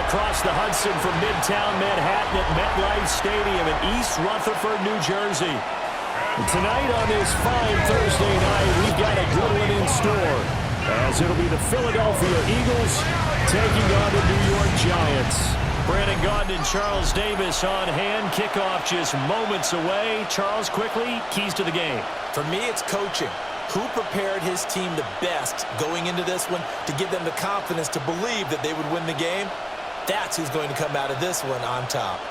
across the Hudson from Midtown Manhattan at MetLife Stadium in East Rutherford, New Jersey. And tonight on this fine Thursday night, we've got a good one in store, as it'll be the Philadelphia Eagles taking on the New York Giants. Brandon Gaudin and Charles Davis on hand. Kickoff just moments away. Charles, quickly, keys to the game. For me, it's coaching. Who prepared his team the best going into this one to give them the confidence to believe that they would win the game? That's who's going to come out of this one on top.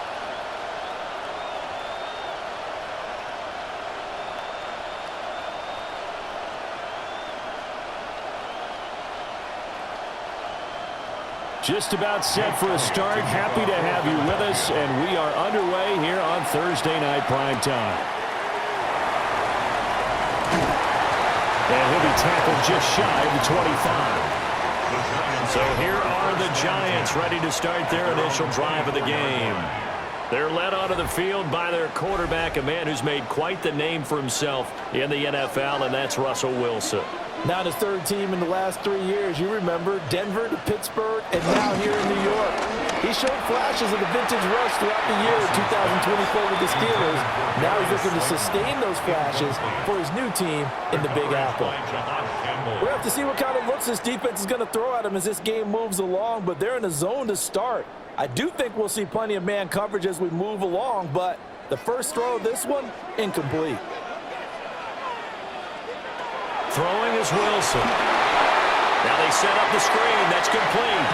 Just about set for a start. Happy to have you with us, and we are underway here on Thursday Night Primetime. And he'll be tackled just shy of the 25. So here are the Giants ready to start their initial drive of the game. They're led onto the field by their quarterback, a man who's made quite the name for himself in the NFL, and that's Russell Wilson. Now the third team in the last 3 years. You remember Denver to Pittsburgh and now here in New York. He showed flashes of the vintage rush throughout the year in 2024 with the Steelers. Now he's looking to sustain those flashes for his new team in the Big Apple. We'll have to see what kind of looks this defense is going to throw at him as this game moves along, but they're in a zone to start. I do think we'll see plenty of man coverage as we move along, but the first throw of this one, incomplete. Throwing is Wilson. Now they set up the screen. That's complete.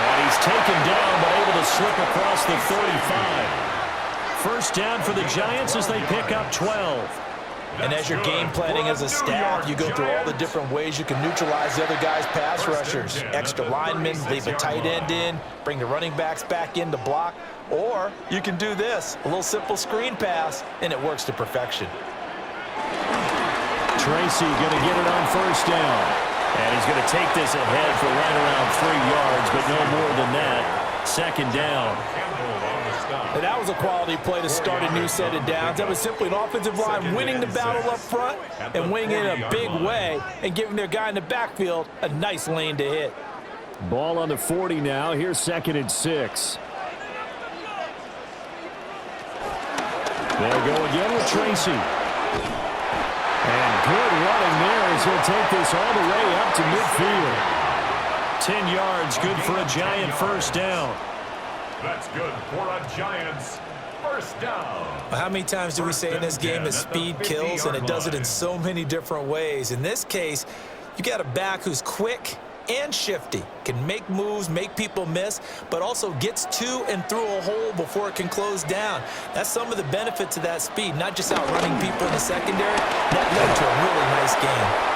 And he's taken down, but able to slip across the 35. First down for the Giants as they pick up 12. And as you're game planning as a staff, you go through all the different ways you can neutralize the other guy's pass rushers. Extra linemen, leave a tight end in, bring the running backs back in to block. Or you can do this, a little simple screen pass, and it works to perfection. Tracy going to get it on first down. And he's going to take this ahead for right around 3 yards, but no more than that. Second down. And that was a quality play to start a new set of downs. That was simply an offensive line winning the battle up front and winning it in a big way and giving their guy in the backfield a nice lane to hit. Ball on the 40 now. Here's 2nd and 6. They'll go again with Tracy. And good running there as he'll take this all the way up to midfield. 10 yards, good for a Giant first down. That's good for a Giants first down. How many times do we say in this game that speed kills, and it does it in so many different ways? In this case, you got a back who's quick and shifty, can make moves, make people miss, but also gets to and through a hole before it can close down. That's some of the benefits of that speed, not just outrunning people in the secondary. That led to a really nice game.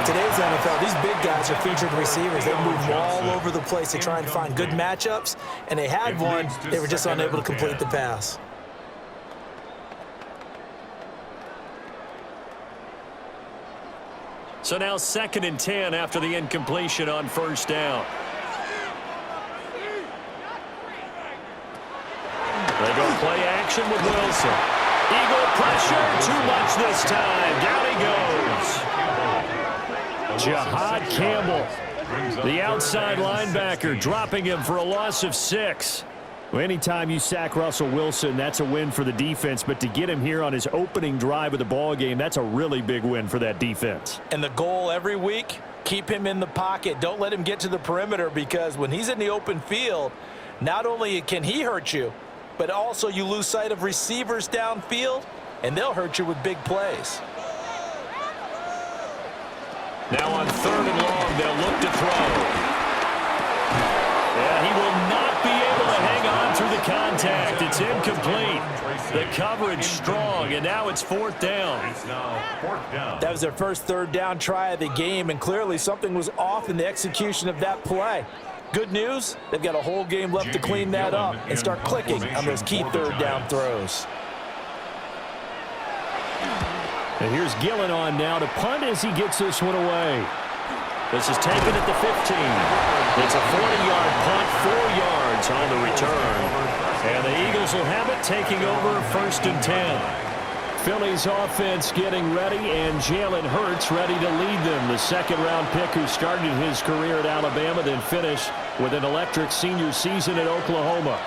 Today's NFL, these big guys are featured receivers. They move all over the place to try and find good matchups, and they had one. They were just unable to complete the pass. So now 2nd and 10 after the incompletion on first down. They go play action with Wilson. Eagle pressure, too much this time. Down he goes. Jahad Campbell, the outside linebacker, dropping him for a loss of 6. Well, anytime you sack Russell Wilson, that's a win for the defense. But to get him here on his opening drive of the ball game, that's a really big win for that defense. And the goal every week, keep him in the pocket. Don't let him get to the perimeter, because when he's in the open field, not only can he hurt you, but also you lose sight of receivers downfield, and they'll hurt you with big plays. Now on 3rd and long, they'll look to throw. Yeah, he will not be able to hang on through the contact. It's incomplete. The coverage strong, and now it's 4th down. That was their first 3rd down try of the game, and clearly something was off in the execution of that play. Good news, they've got a whole game left to clean that up and start clicking on those key 3rd down throws. And here's Gillen on now to punt as he gets this one away. This is taken at the 15. It's a 40-yard punt, 4 yards on the return. And the Eagles will have it, taking over 1st and 10. Philly's offense getting ready, and Jalen Hurts ready to lead them. The 2nd-round pick who started his career at Alabama, then finished with an electric senior season at Oklahoma.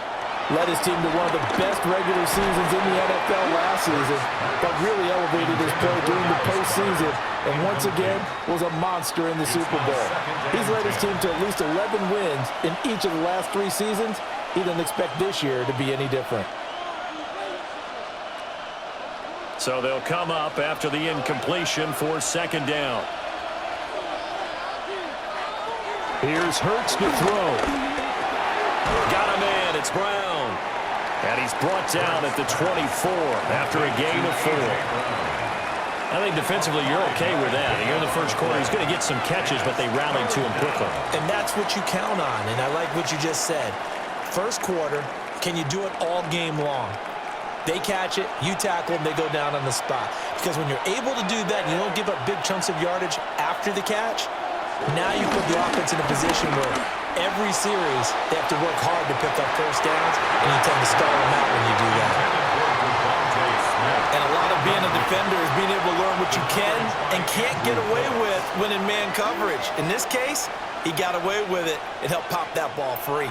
Led his team to one of the best regular seasons in the NFL last season, but really elevated his play during the postseason, and once again was a monster in the Super Bowl. He's led his team to at least 11 wins in each of the last 3 seasons. He doesn't expect this year to be any different. So they'll come up after the incompletion for second down. Here's Hurts to throw. Got him in. It's Brown. And he's brought down at the 24 after a gain of 4. I think defensively you're okay with that. Here in the first quarter, he's going to get some catches, but they rallied to him quickly. And that's what you count on, and I like what you just said. First quarter, can you do it all game long? They catch it, you tackle them, they go down on the spot. Because when you're able to do that and you don't give up big chunks of yardage after the catch, now you put the offense in a position where every series they have to work hard to pick up first downs, and you tend to stall them out when you do that. And a lot of being a defender is being able to learn what you can and can't get away with when in man coverage. In this case, he got away with it and helped pop that ball free.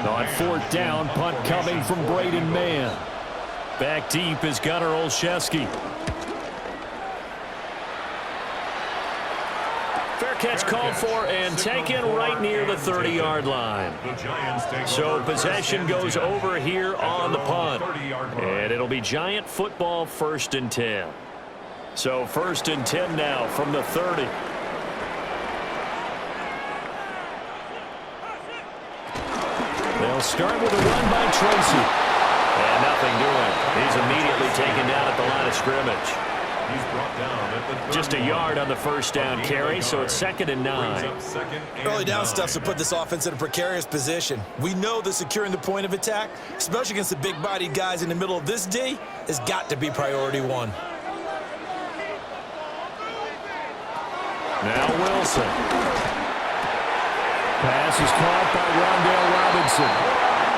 On fourth down, punt coming from Braden Mann. Back deep is Gunnar Olszewski. Fair catch called for and taken right near the 30-yard line. So possession goes over here on the punt. And it'll be Giant football 1st and 10. So 1st and 10 now from the 30. They'll start with a run by Tracy. And nothing doing. He's immediately taken down at the line of scrimmage. He's brought down at the Just a yard on the first down carry, so it's 2nd and 9. Early down stuff's to put this offense in a precarious position. We know that securing the point of attack, especially against the big-bodied guys in the middle of this D, has got to be priority 1. Now Wilson. Pass is caught by Rondale Robinson.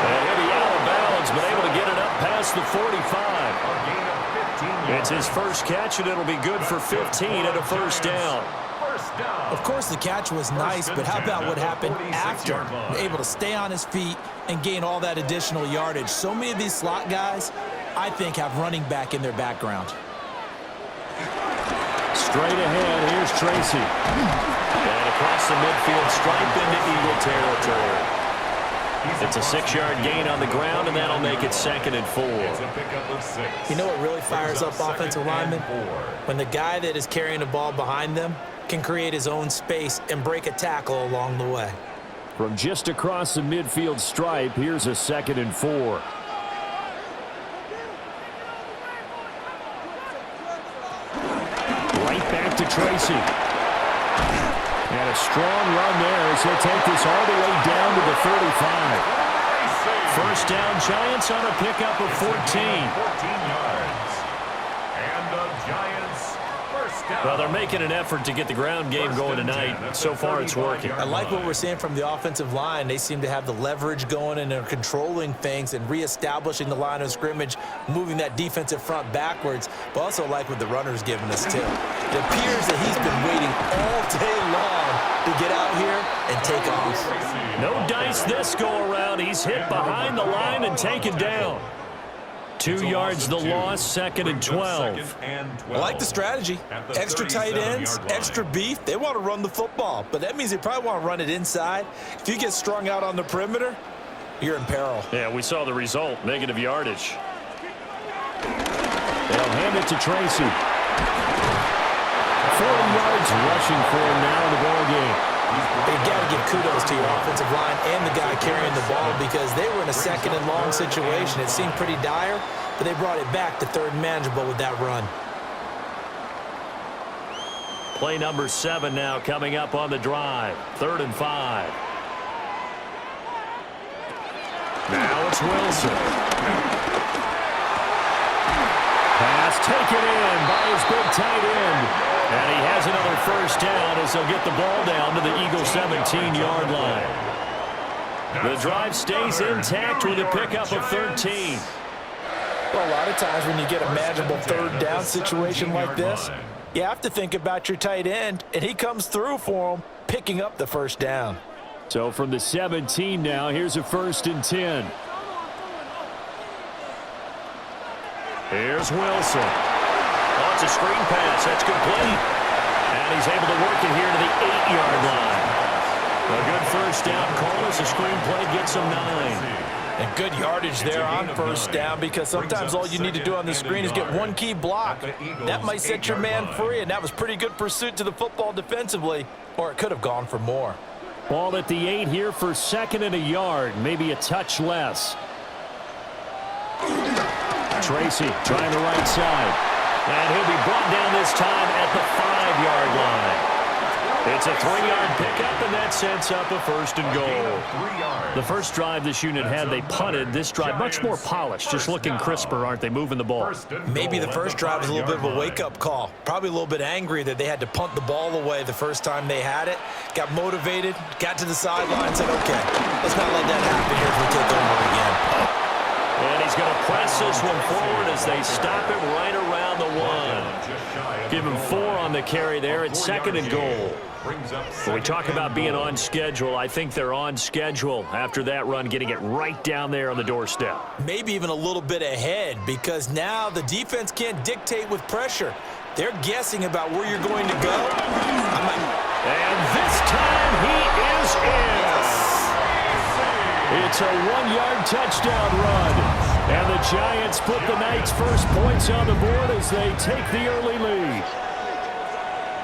And he'll be out of bounds, but able to get it up past the 45. It's his first catch, and it'll be good for 15 at a first down. Of course, the catch was nice, but how about what happened after? Able to stay on his feet and gain all that additional yardage. So many of these slot guys, I think, have running back in their background. Straight ahead, here's Tracy. And across the midfield, stripe into Eagle territory. It's a 6-yard gain on the ground, and that'll make it 2nd and 4. You know what really fires up offensive linemen? When the guy that is carrying the ball behind them can create his own space and break a tackle along the way. From just across the midfield stripe, here's a 2nd and 4. Right back to Tracy. And a strong run there as he'll take this all the way down to the 35. First down, Giants on a pickup of 14. 14 yards. And the Giants first down. Well, they're making an effort to get the ground game going tonight. So far, it's working. I like what we're seeing from the offensive line. They seem to have the leverage going, and they're controlling things and reestablishing the line of scrimmage, moving that defensive front backwards, but also like what the runner's giving us, too. It appears that he's been waiting all day long to get out here and take off. No dice this go-around. He's hit behind the line and taken down. 2 yards the loss, 2nd and 12. I like the strategy. Extra tight ends, extra beef. They want to run the football, but that means they probably want to run it inside. If you get strung out on the perimeter, you're in peril. Yeah, we saw the result, negative yardage. They'll hand it to Tracy. 40 yards rushing for him now in the ball game. You've got to give kudos to your offensive line and the guy carrying the ball because they were in a 2nd and long situation. It seemed pretty dire, but they brought it back to 3rd and manageable with that run. Play number 7 now coming up on the drive. 3rd and 5. Now it's Wilson. Pass taken in by his big tight end. And he has another first down as he'll get the ball down to the Eagles' 17-yard line. The drive stays intact with a pickup of 13. Well, a lot of times when you get a manageable third down situation like this, you have to think about your tight end, and he comes through for him, picking up the first down. So from the 17 now, here's a 1st and 10. Here's Wilson. Oh, it's a screen pass. That's complete. And he's able to work it here to the 8-yard line. A good first down call as the screen play gets him 9. And good yardage there on first down, because sometimes all you need to do on the screen is get one key block. That might set your man free, and that was pretty good pursuit to the football defensively, or it could have gone for more. Ball at the 8 here for 2nd and a yard, maybe a touch less. Tracy trying the right side. And he'll be brought down this time at the 5-yard line. It's a 3-yard pickup, and that sets up a 1st and goal. The first drive this unit had, they punted. This drive, much more polished, just looking crisper, aren't they, moving the ball? Maybe the first drive was a little bit of a wake-up call. Probably a little bit angry that they had to punt the ball away the first time they had it. Got motivated, got to the sideline, and said, okay, let's not let that happen here as we take over again. And he's going to press this one forward as they stop him right around the 1. Give him 4 on the carry there. It's 2nd and goal. When we talk about being on schedule, I think they're on schedule after that run, getting it right down there on the doorstep. Maybe even a little bit ahead, because now the defense can't dictate with pressure. They're guessing about where you're going to go. And this time he is in. It's a 1-yard touchdown run. And the Giants put the Knights' first points on the board as they take the early lead.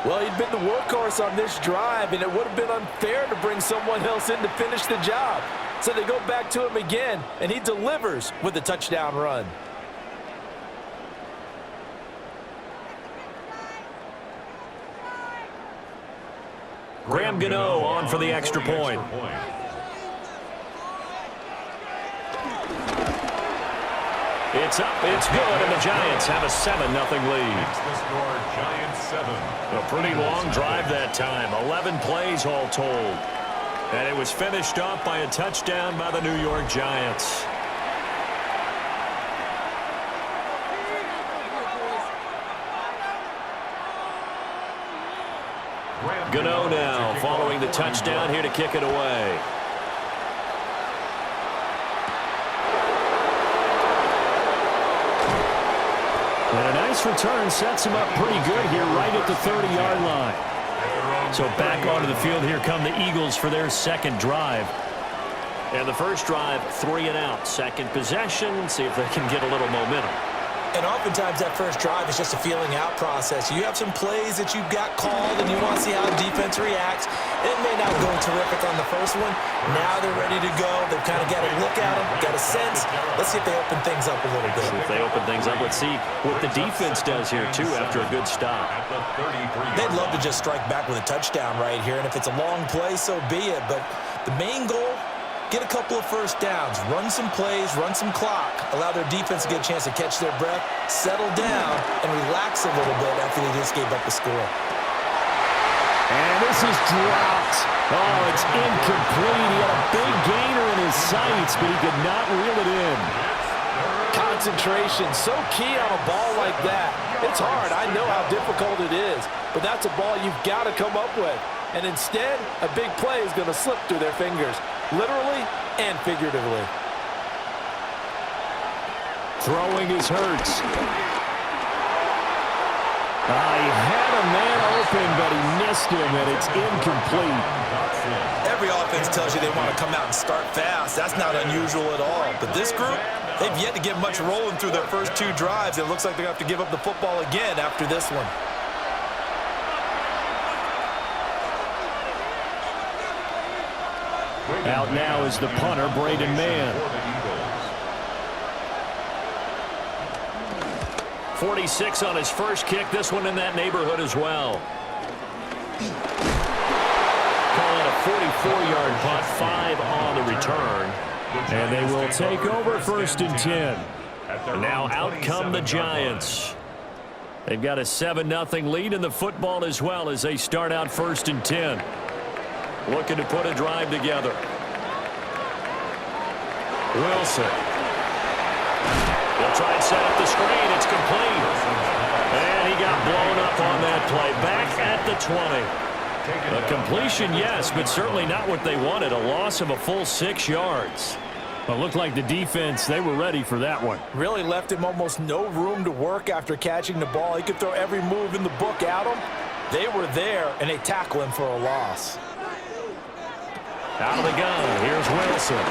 Well, he'd been the workhorse on this drive, and it would have been unfair to bring someone else in to finish the job. So they go back to him again, and he delivers with a touchdown run. Graham Gano on for the extra point. It's up, it's good, and the Giants have a 7-0 lead. It's the score, Giants 7. A pretty long drive that time, 11 plays all told. And it was finished off by a touchdown by the New York Giants. Gano now following the touchdown here to kick it away. And a nice return sets him up pretty good here right at the 30-yard line. So back onto the field, here come the Eagles for their second drive. And the first drive, 3 and out. Second possession, see if they can get a little momentum. And oftentimes that first drive is just a feeling out process. You have some plays that you've got called and you want to see how the defense reacts. It may not go terrific on the first one. Now they're ready to go. They've kind of got a look at them, got a sense. Let's see if they open things up a little bit. If they open things up, let's see what the defense does here, too, after a good stop. They'd love to just strike back with a touchdown right here, and if it's a long play, so be it. But the main goal, get a couple of first downs, run some plays, run some clock, allow their defense to get a chance to catch their breath, settle down, and relax a little bit after they just gave up the score. And this is dropped. Oh, it's incomplete. He had a big gainer in his sights, but he could not reel it in. Concentration, so key on a ball like that. It's hard. I know how difficult it is, but that's a ball you've got to come up with. And instead, a big play is going to slip through their fingers, literally and figuratively. Throwing is Hurts. He had a man open, but he missed him, and it's incomplete. Every offense tells you they want to come out and start fast. That's not unusual at all. But this group, they've yet to get much rolling through their first 2 drives. It looks like they're going to have to give up the football again after this one. Out now is the punter, Braden Mann. 46 on his first kick. This one in that neighborhood as well. Call it a 44-yard punt, 5 on the return. And they will take over 1st and 10. Now out come the Giants. They've got a 7-0 lead in the football as well as they start out 1st and 10. Looking to put a drive together. Wilson. They'll try and set up the screen. It's complete. And he got blown up on that play. Back at the 20. A completion, yes, but certainly not what they wanted. A loss of a full 6 yards. Well, it looked like the defense, they were ready for that one. Really left him almost no room to work after catching the ball. He could throw every move in the book at him. They were there, and they tackle him for a loss. Out of the gun, here's Wilson.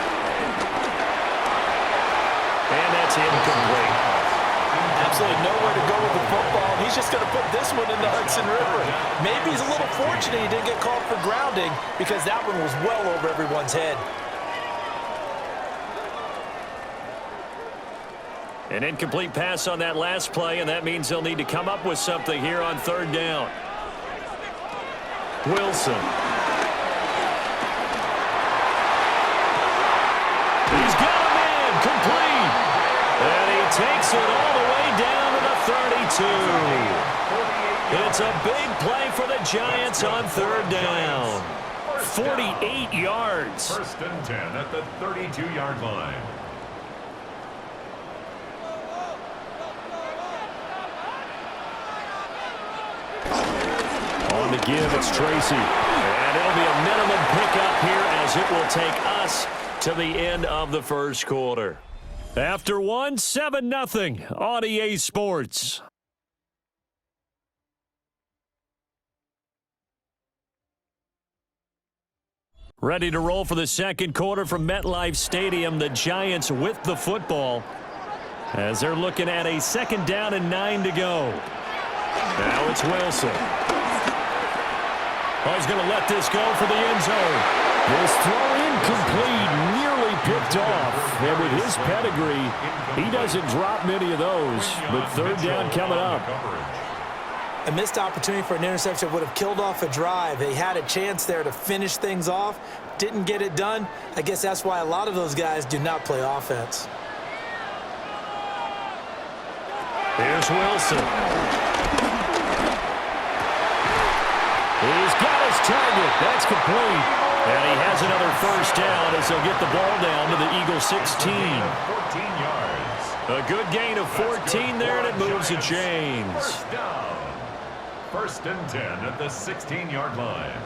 And that's incomplete. Absolutely nowhere to go with the football. He's just going to put this one in the Hudson River. Maybe he's a little fortunate he didn't get called for grounding because that one was well over everyone's head. An incomplete pass on that last play, and that means they'll need to come up with something here on 3rd down. Wilson. He's got a man, complete. And he takes it all the way down to the 32. It's a big play for the Giants on 3rd down. 48 yards. 1st and 10 at the 32-yard line. On the give, it's Tracy. And it'll be a minimum pickup here as it will take us to the end of the 1st quarter. After 1, 7-0 on EA Sports. Ready to roll for the 2nd quarter from MetLife Stadium. The Giants with the football as they're looking at a 2nd down and 9 to go. Now it's Wilson. Oh, he's going to let this go for the end zone. This throw incomplete, nearly picked off. And with his pedigree, he doesn't drop many of those. But 3rd down coming up. A missed opportunity for an interception would have killed off a drive. They had a chance there to finish things off. Didn't get it done. I guess that's why a lot of those guys do not play offense. Here's Wilson. He's got his target. That's complete. And he has another 1st down as they'll get the ball down to the Eagles 16. 14 yards. A good gain of 14 there, and it moves the chains. 1st down. 1st and 10 at the 16-yard line.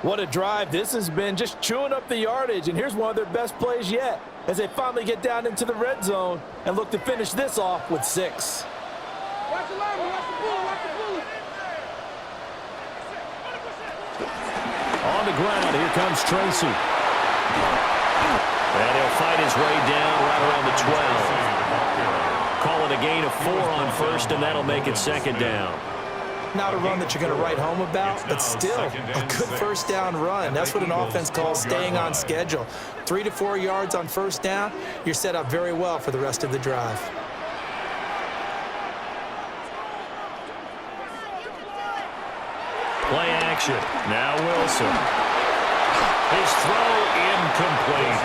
What a drive this has been, just chewing up the yardage. And here's one of their best plays yet as they finally get down into the red zone and look to finish this off with 6. Watch the lineman, watch the bull, watch the bull. On the ground, here comes Tracy. And he'll fight his way down right around the 12. Call it a gain of 4 on 1st, and that'll make it 2nd down. Not a run that you're going to write home about, but still a good 1st down run. That's what an offense calls staying on schedule. 3 to 4 yards on 1st down, you're set up very well for the rest of the drive. Play action. Now Wilson. His throw incomplete.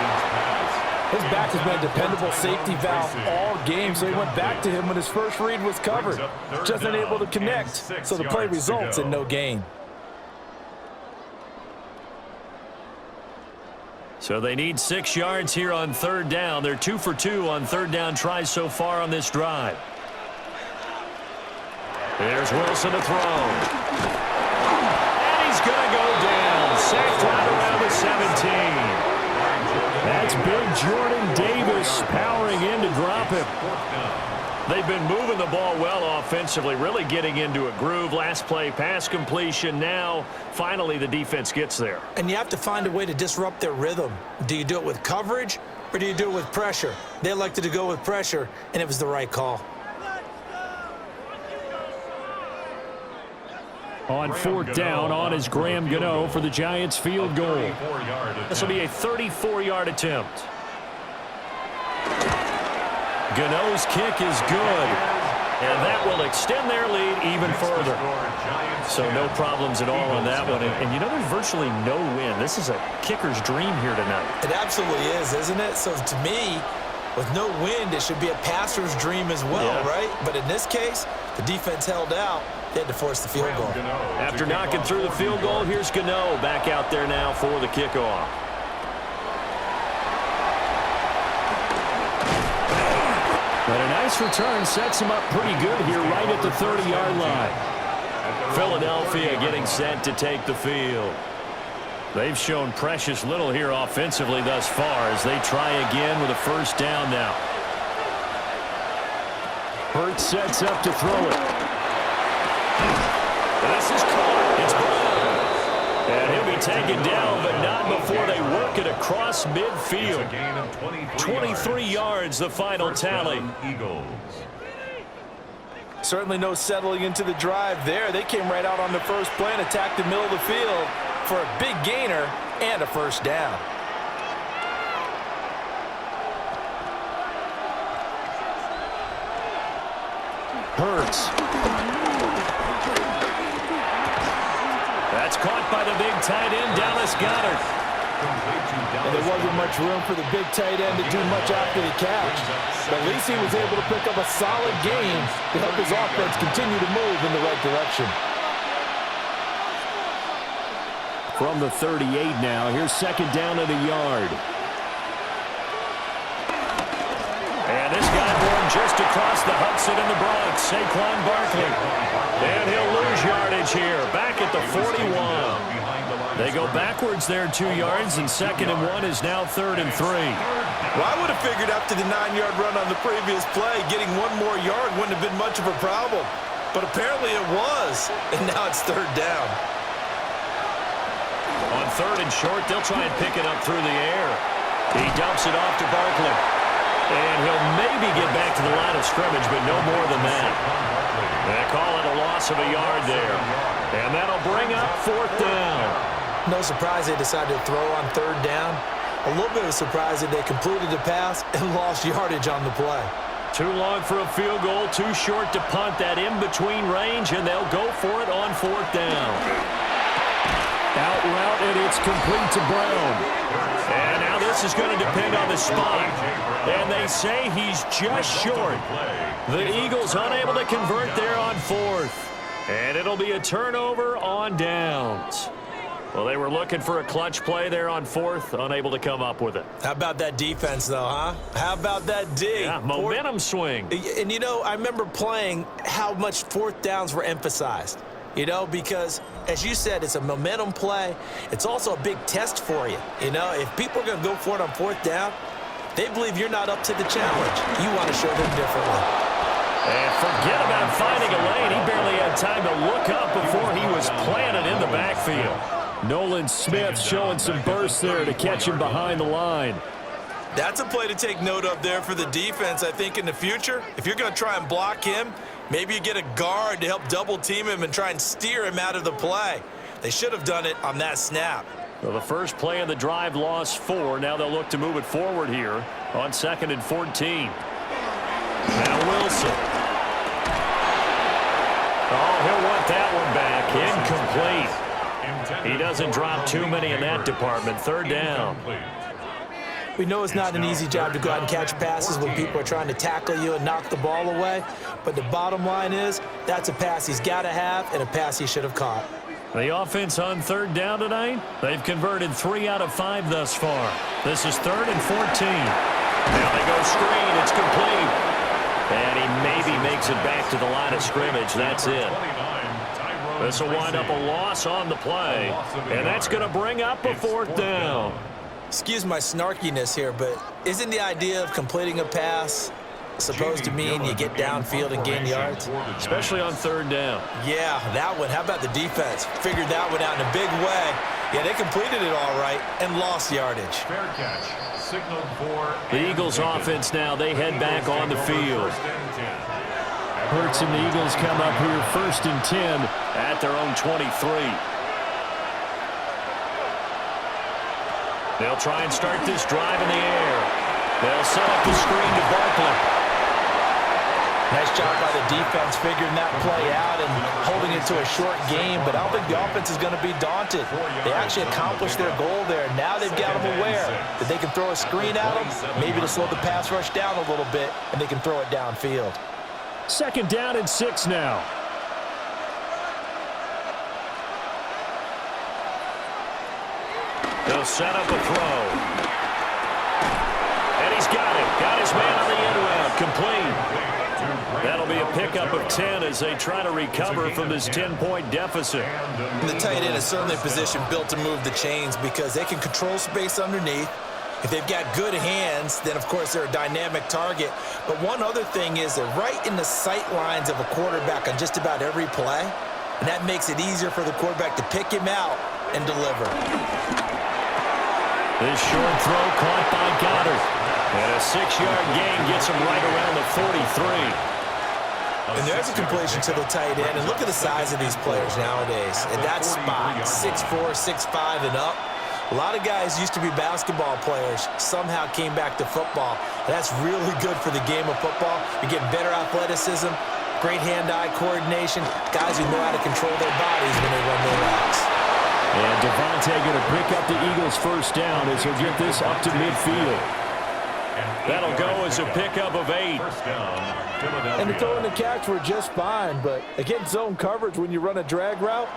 His back has been a dependable safety valve all game, so he went back to him when his first read was covered. Just unable to connect, so the play results in no gain. So they need 6 yards here on 3rd down. They're 2 for 2 on 3rd down tries so far on this drive. There's Wilson to throw. And he's going to go down. Sacked right around the 17. That's big Jordan Davis powering in to drop him. They've been moving the ball well offensively, really getting into a groove. Last play, pass completion. Now, finally, the defense gets there. And you have to find a way to disrupt their rhythm. Do you do it with coverage, or do you do it with pressure? They elected to go with pressure, and it was the right call. On 4th down, on is Graham Gano for the Giants field goal. This will be a 34-yard attempt. Gano's kick is good, and that will extend their lead even further. So no problems at all on that one. And you know, there's virtually no win. This is a kicker's dream here tonight. It absolutely is, isn't it? So to me, with no wind, it should be a passer's dream as well, right? But in this case, the defense held out. They had to force the field goal. After knocking through the field goal, here's Gano back out there now for the kickoff. But a nice return sets him up pretty good here right at the 30-yard line. Philadelphia getting set to take the field. They've shown precious little here offensively thus far as they try again with a first down now. Hurts sets up to throw it. This is caught. It's Brown. And he'll be taken down, but not before they work it across midfield. 23 yards, the final tally. Eagles. Certainly no settling into the drive there. They came right out on the first play and attacked the middle of the field for a big gainer and a first down. Hurts. That's caught by the big tight end, Dallas Goedert. And there wasn't much room for the big tight end to do much after the catch. But at least he was able to pick up a solid gain to help his offense continue to move in the right direction. From the 38 now, here's second down at a yard. And this guy born just across the Hudson in the Bronx, Saquon Barkley. And he'll lose yardage here, back at the 41. They go backwards there 2 yards, and 2nd and 1 is now 3rd and 3. Well, I would have figured after the 9-yard run on the previous play, getting one more yard wouldn't have been much of a problem. But apparently it was, and now it's 3rd down. On 3rd and short, they'll try and pick it up through the air. He dumps it off to Barkley. And he'll maybe get back to the line of scrimmage, but no more than that. They call it a loss of a yard there. And that'll bring up 4th down. No surprise they decided to throw on 3rd down. A little bit of a surprise that they completed the pass and lost yardage on the play. Too long for a field goal, too short to punt that in-between range, and they'll go for it on 4th down. Out route, and it's complete to Brown. And now this is going to depend on the spot. And they say he's just short. The Eagles unable to convert there on 4th. And it'll be a turnover on downs. Well, they were looking for a clutch play there on 4th, unable to come up with it. How about that defense, though, huh? How about that D? Yeah, momentum swing. And, you know, I remember playing how much 4th downs were emphasized. You know, because, as you said, it's a momentum play. It's also a big test for you. You know, if people are going to go for it on 4th down, they believe you're not up to the challenge. You want to show them differently. And forget about finding a lane. He barely had time to look up before he was planted in the backfield. Nolan Smith showing some burst there to catch him behind the line. That's a play to take note of there for the defense, I think, in the future. If you're going to try and block him, maybe you get a guard to help double-team him and try and steer him out of the play. They should have done it on that snap. Well, the first play of the drive lost 4. Now they'll look to move it forward here on 2nd and 14. Now Wilson. Oh, he'll want that one back. Incomplete. He doesn't drop too many in that department. 3rd down. We know it's not an easy job to go out and catch passes when people are trying to tackle you and knock the ball away. But the bottom line is that's a pass he's got to have and a pass he should have caught. The offense on 3rd down tonight, they've converted 3 out of 5 thus far. This is 3rd and 14. Now they go screen. It's complete. And he maybe makes it back to the line of scrimmage. That's it. This will wind up a loss on the play. And that's going to bring up a 4th down. Excuse my snarkiness here, but isn't the idea of completing a pass supposed to mean you get downfield and gain yards? Especially on 3rd down. Yeah, that one. How about the defense? Figured that one out in a big way. Yeah, they completed it all right and lost yardage. Fair catch. Signaled for the Eagles offense now, they head back on the field. Hurts and the Eagles come up here 1st and 10 at their own 23. They'll try and start this drive in the air. They'll set up the screen to Barkley. Nice job by the defense figuring that play out and holding it to a short game, but I don't think the offense is going to be daunted. They actually accomplished their goal there. Now they've got them aware that they can throw a screen at them, maybe to slow the pass rush down a little bit, and they can throw it downfield. 2nd down and 6 now. They'll set up a throw. And he's got it. Got his man on the end route. Complete. pickup of 10 as they try to recover from this 10-point deficit. And the tight end is certainly a position built to move the chains because they can control space underneath. If they've got good hands, then, of course, they're a dynamic target. But one other thing is they're right in the sight lines of a quarterback on just about every play, and that makes it easier for the quarterback to pick him out and deliver. This short throw caught by Goddard. And a 6-yard gain gets him right around the 43. And there's a completion to the tight end. And look at the size of these players nowadays. At that spot, 6'4", 6'5", and up. A lot of guys used to be basketball players, somehow came back to football. That's really good for the game of football. You're getting better athleticism, great hand-eye coordination, guys who know how to control their bodies when they run their routes. And Devontae going to pick up the Eagles' first down as he'll get this up to midfield. That'll go as a pickup of 8. And the throw and the catch were just fine, but against zone coverage when you run a drag route,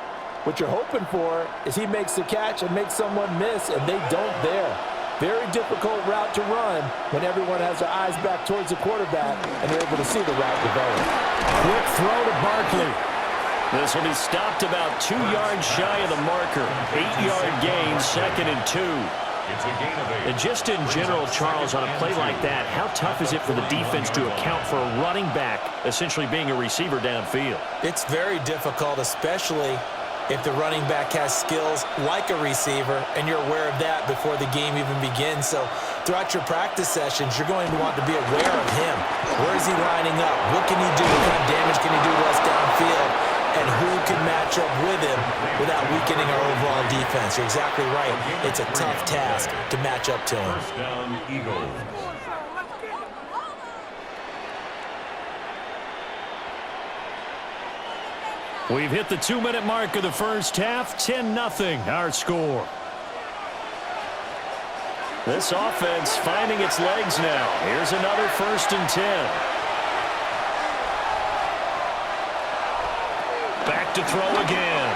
what you're hoping for is he makes the catch and makes someone miss, and they don't there. Very difficult route to run when everyone has their eyes back towards the quarterback and they're able to see the route develop. Quick throw to Barkley. This will be stopped about 2 yards shy of the marker. 8-yard gain, 2nd and 2. And just in general, Charles, on a play like that, how tough is it for the defense to account for a running back essentially being a receiver downfield? It's very difficult, especially if the running back has skills like a receiver, and you're aware of that before the game even begins. So throughout your practice sessions, you're going to want to be aware of him. Where is he lining up? What can he do? What kind of damage can he do to us downfield? And who can match up with him without weakening our overall defense? You're exactly right. It's a tough task to match up to him. First down, Eagles. We've hit the 2-minute mark of the first half. 10-0 our score. This offense finding its legs now. Here's another 1st and 10. Back to throw again.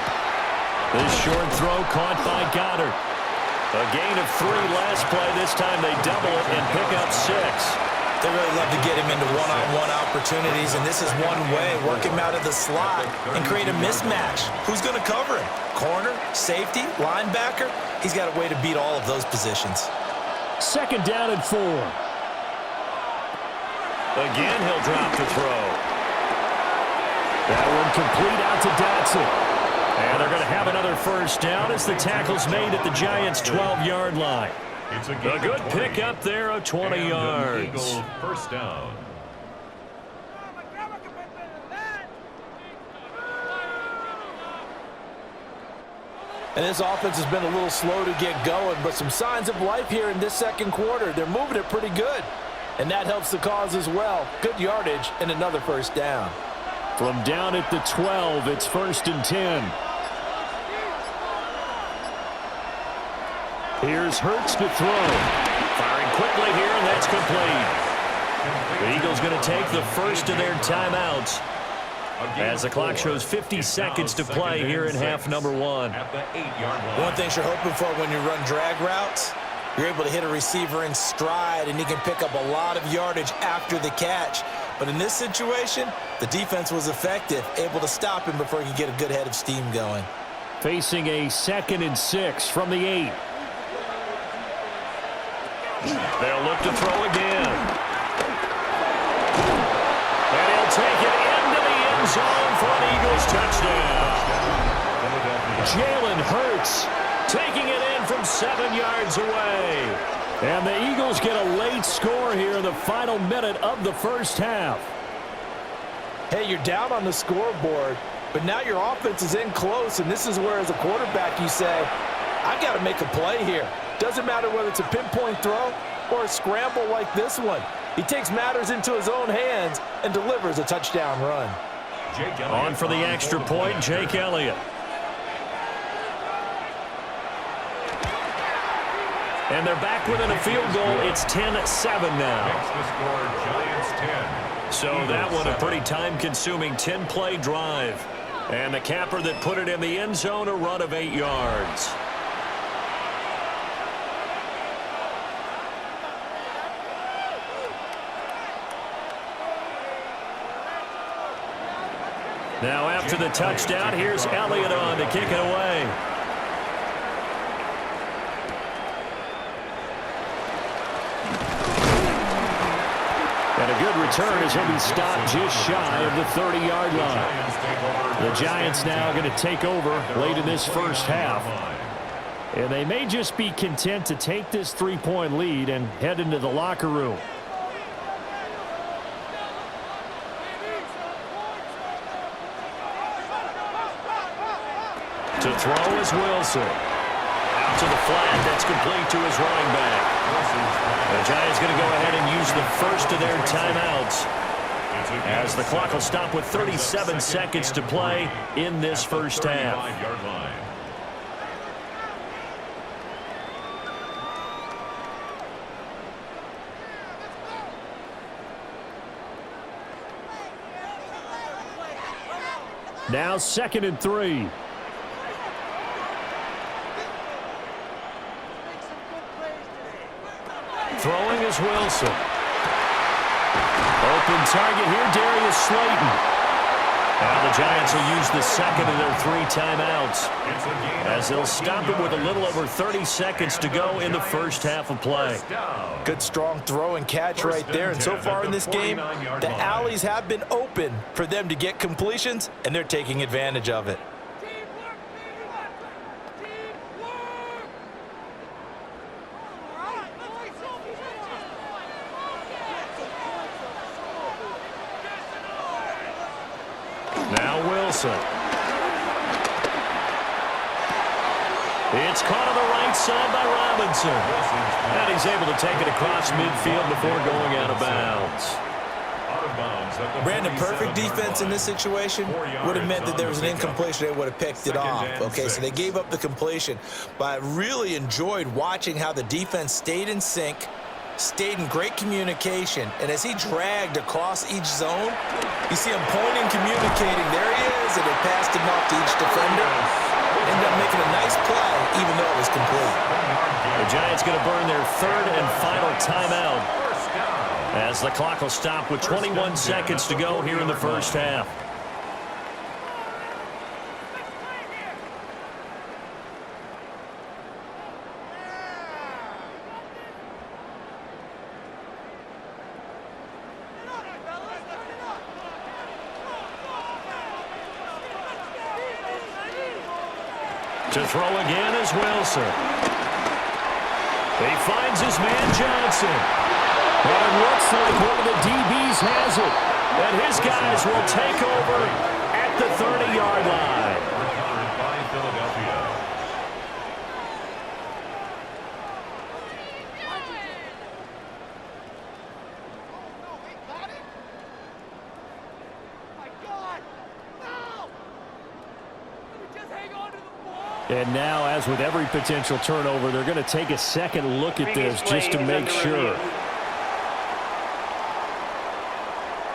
This short throw caught by Goddard. A gain of 3 last play. This time they double it and pick up 6. They really love to get him into one-on-one opportunities, and this is one way, work him out of the slot and create a mismatch. Who's going to cover him? Corner, safety, linebacker? He's got a way to beat all of those positions. 2nd down and 4. Again, he'll drop the throw. That one complete out to Dotson. And they're going to have another first down as the tackle's made at the Giants' 12-yard line. It's a good pickup there of 20 yards. Eagle first down. And this offense has been a little slow to get going, but some signs of life here in this 2nd quarter. They're moving it pretty good, and that helps the cause as well. Good yardage and another first down. From down at the 12, it's 1st and 10. Here's Hurts to throw. Firing quickly here, and that's complete. The Eagles going to take the first of their timeouts as the clock shows 50 seconds to play here in half number 1. At the 8-yard line. One thing you're hoping for when you run drag routes, you're able to hit a receiver in stride, and he can pick up a lot of yardage after the catch. But in this situation, the defense was effective, able to stop him before he could get a good head of steam going. Facing a 2nd and 6 from the 8. They'll look to throw again. And he'll take it into the end zone for an Eagles touchdown. Jalen Hurts taking it in from 7 yards away. And the Eagles get a late score here in the final minute of the first half. Hey, you're down on the scoreboard, but now your offense is in close, and this is where, as a quarterback, you say, I've got to make a play here. Doesn't matter whether it's a pinpoint throw or a scramble like this one. He takes matters into his own hands and delivers a touchdown run. On for the extra point, Jake Elliott. And they're back within a field goal. It's 10-7 now. Makes the score Giants 10. So that one a pretty time-consuming 10-play drive. And the capper that put it in the end zone, a run of 8 yards. Now after the touchdown, here's Elliott on to kick it away. And a good return as he'll be stopped just shy of the 30-yard line. The Giants now going to take over late in this first half. And they may just be content to take this 3-point lead and head into the locker room. To throw is Wilson. Out to the flat. That's complete to his running back. The Giants going to go ahead and use the first of their timeouts, as the clock will stop with 37 seconds to play in this first half. Now 2nd and 3. Throwing is Wilson. Open target here, Darius Slayton. Now the Giants will use the second of their 3 timeouts, as they'll stop it with a little over 30 seconds to go in the first half of play. Good strong throw and catch right there. And so far in this game, the alleys have been open for them to get completions, and they're taking advantage of it. Now Wilson. It's caught on the right side by Robinson. And he's able to take it across midfield before going out of bounds. Brandon, perfect defense in this situation would have meant that there was an incompletion. They would have picked it off. Okay, so they gave up the completion. But I really enjoyed watching how the defense stayed in sync, stayed in great communication, and as he dragged across each zone, you see him pointing, communicating. There he is, and they passed him off to each defender. Ended up making a nice play, even though it was complete. The Giants going to burn their 3rd and final timeout, as the clock will stop with 21 seconds to go here in the first half. To throw again is Wilson. He finds his man Johnson. And it looks like one of the DBs has it. And his guys will take over at the 30-yard line. And now, as with every potential turnover, they're going to take a second look at this just to make sure.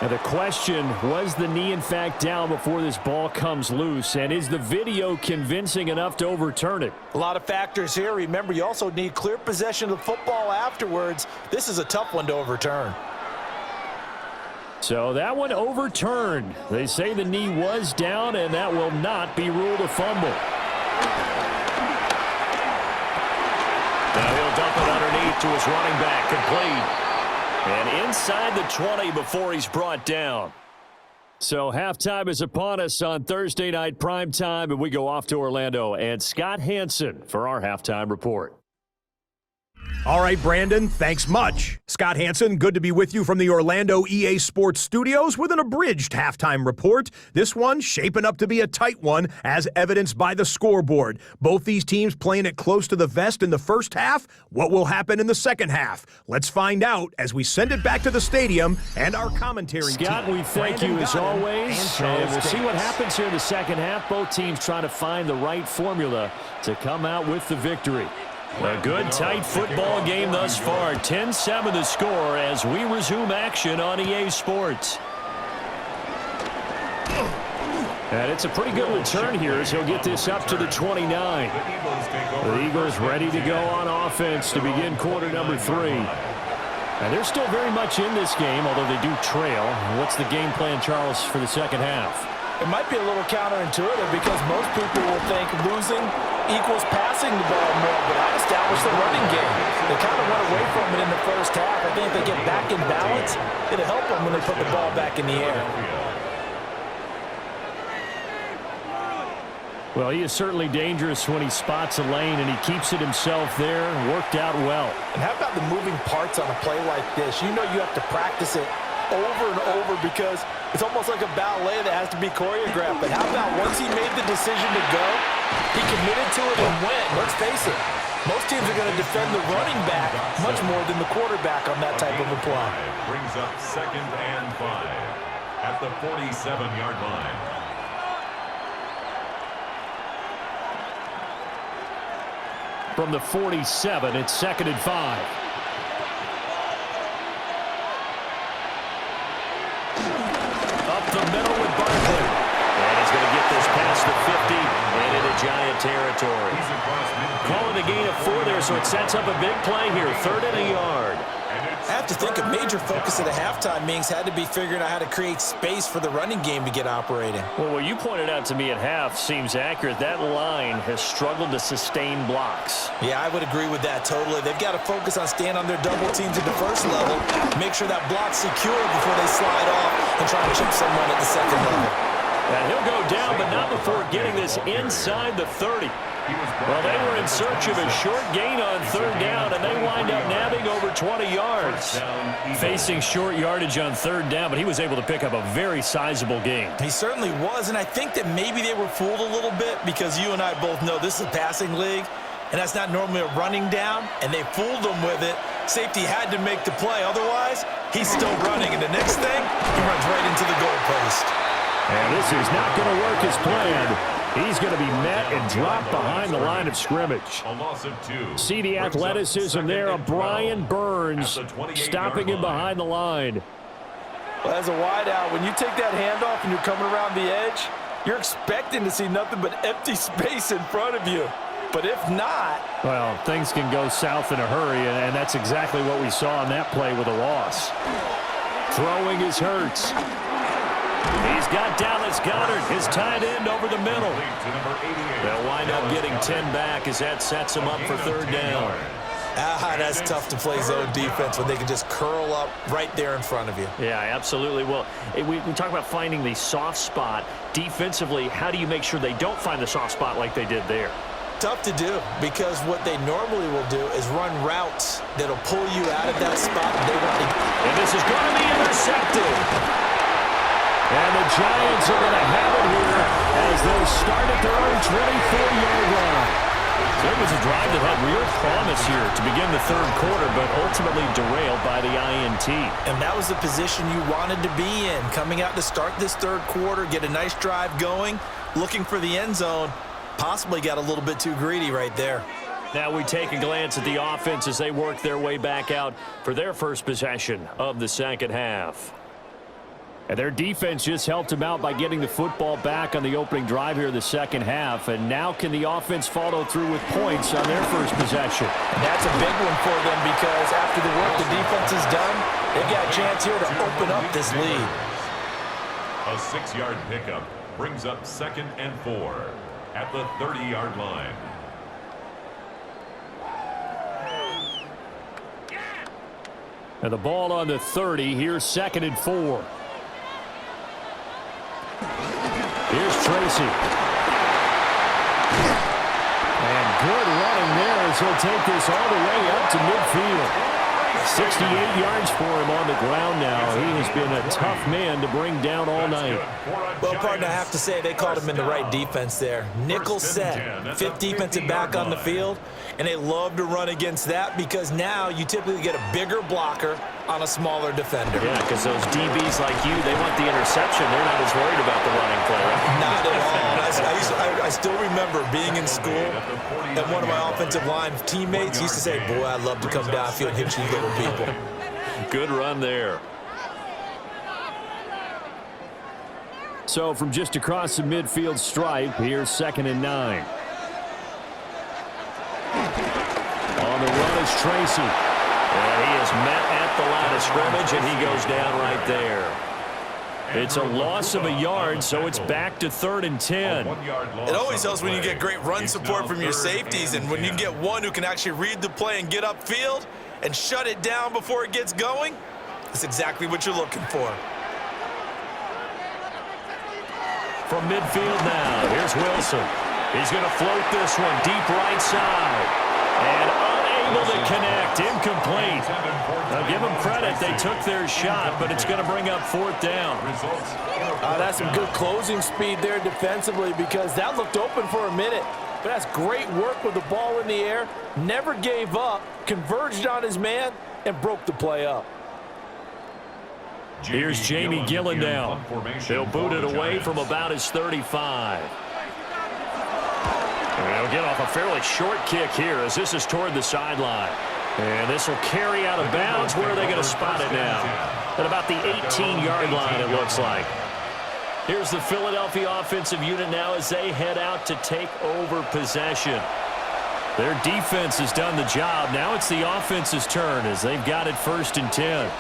Now the question, was the knee in fact down before this ball comes loose? And is the video convincing enough to overturn it? A lot of factors here. Remember, you also need clear possession of the football afterwards. This is a tough one to overturn. So that one overturned. They say the knee was down, and that will not be ruled a fumble. Now he'll dump it underneath to his running back, complete. And inside the 20 before he's brought down. So halftime is upon us on Thursday night primetime, and we go off to Orlando. And Scott Hansen for our halftime report. All right, Brandon, thanks much. Scott Hansen, good to be with you from the Orlando EA Sports Studios with an abridged halftime report. This one shaping up to be a tight one, as evidenced by the scoreboard. Both these teams playing it close to the vest in the first half. What will happen in the second half? Let's find out as we send it back to the stadium and our commentary Scott, team. we thank you as always. And we'll see what happens here in the second half. Both teams trying to find the right formula to come out with the victory. A good, tight football game thus far. 10-7 the score as we resume action on EA Sports. And it's a pretty good return here as he'll get this up to the 29. The Eagles ready to go on offense to begin quarter number 3. And they're still very much in this game, although they do trail. What's the game plan, Charles, for the second half? It might be a little counterintuitive because most people will think losing equals passing the ball more, but I established the running game. They kind of went away from it in the first half. I think if they get back in balance, it'll help them when they put the ball back in the air. Well, he is certainly dangerous when he spots a lane, and he keeps it himself there. Worked out well. And how about the moving parts on a play like this? You know you have to practice it over and over because it's almost like a ballet that has to be choreographed. But how about once he made the decision to go, he committed to it and went. Let's face it, most teams are going to defend the running back much more than the quarterback on that type of a play. Brings up 2nd and 5 at the 47-yard line. From the 47, it's 2nd and 5. Up the middle with Barkley. And he's going to get this past the 50 and into Giant territory. Calling a gain of 4 there, so it sets up a big play here. 3rd and a yard. I have to think a major focus at the halftime meetings had to be figuring out how to create space for the running game to get operating. Well, what you pointed out to me at half seems accurate. That line has struggled to sustain blocks. Yeah, I would agree with that totally. They've got to focus on staying on their double teams at the first level, make sure that block's secure before they slide off and try to chip someone at the second level. And he'll go down, but not before getting this inside the 30. Well, they were in search of a short gain on 3rd down, and they wind up nabbing over 20 yards. Facing short yardage on 3rd down, but he was able to pick up a very sizable gain. He certainly was, and I think that maybe they were fooled a little bit because you and I both know this is a passing league, and that's not normally a running down, and they fooled him with it. Safety had to make the play. Otherwise, he's still running, and the next thing, he runs right into the goalpost. And this is not going to work as planned. He's going to be met and dropped behind the line of scrimmage. A loss of 2. See the athleticism there of Brian Burns stopping him behind the line. Well, as a wideout, when you take that handoff and you're coming around the edge, you're expecting to see nothing but empty space in front of you. But if not... Well, things can go south in a hurry, and that's exactly what we saw on that play with a loss. Throwing is Hurts. He's got Dallas Goedert, his tight end, over the middle. They'll wind up getting 10 back as that sets them up for 3rd down. That's tough to play zone defense when they can just curl up right there in front of you. Yeah, absolutely. Well, we talk about finding the soft spot. Defensively, how do you make sure they don't find the soft spot like they did there? Tough to do because what they normally will do is run routes that'll pull you out of that spot. And this is going to be intercepted. And the Giants are going to have it here as they start at their own 24-yard line. So it was a drive that had real promise here to begin the 3rd quarter, but ultimately derailed by the INT. And that was the position you wanted to be in, coming out to start this 3rd quarter, get a nice drive going, looking for the end zone. Possibly got a little bit too greedy right there. Now we take a glance at the offense as they work their way back out for their first possession of the 2nd half. And their defense just helped them out by getting the football back on the opening drive here in the 2nd half. And now can the offense follow through with points on their first possession? And that's a big one for them because after the work the defense has done, they've got a chance here to open up this lead. A 6-yard pickup brings up 2nd and 4 at the 30-yard line. And the ball on the 30. Here's 2nd and 4. Here's Tracy. And good running there as he'll take this all the way up to midfield. 68 yards for him on the ground now. He has been a tough man to bring down all night. Well, partner, I have to say they called him in the right defense there. Nickel set, 5th defensive back on the field, and they love to run against that because now you typically get a bigger blocker on a smaller defender. Yeah, because those DBs like you, they want the interception. They're not as worried about the running play, right? Not at all. I still remember being in school, and one of my offensive line teammates used to say, boy, I'd love to come downfield and hit you little people. Good run there. So from just across the midfield stripe, here's 2nd and 9. On the run is Tracy. And he is met at the line of scrimmage, and he goes down right there. It's a loss of a yard, so it's back to 3rd and 10. It always helps when you get great run support from your safeties, and when you get one who can actually read the play and get upfield and shut it down before it gets going, that's exactly what you're looking for. From midfield now, here's Wilson. He's going to float this one deep right side. And unable to connect, incomplete. Now give them credit, they took their shot, but it's going to bring up 4th down. That's some good closing speed there defensively, because that looked open for a minute. But that's great work with the ball in the air. Never gave up, converged on his man, and broke the play up. Here's Jamie Gillen now. He'll boot it away from about his 35. And he'll get off a fairly short kick here as this is toward the sideline. And this will carry out of bounds. Where are they going to spot it now? At about the 18-yard line, it looks like. Here's the Philadelphia offensive unit now as they head out to take over possession. Their defense has done the job. Now it's the offense's turn as they've got it 1st and 10.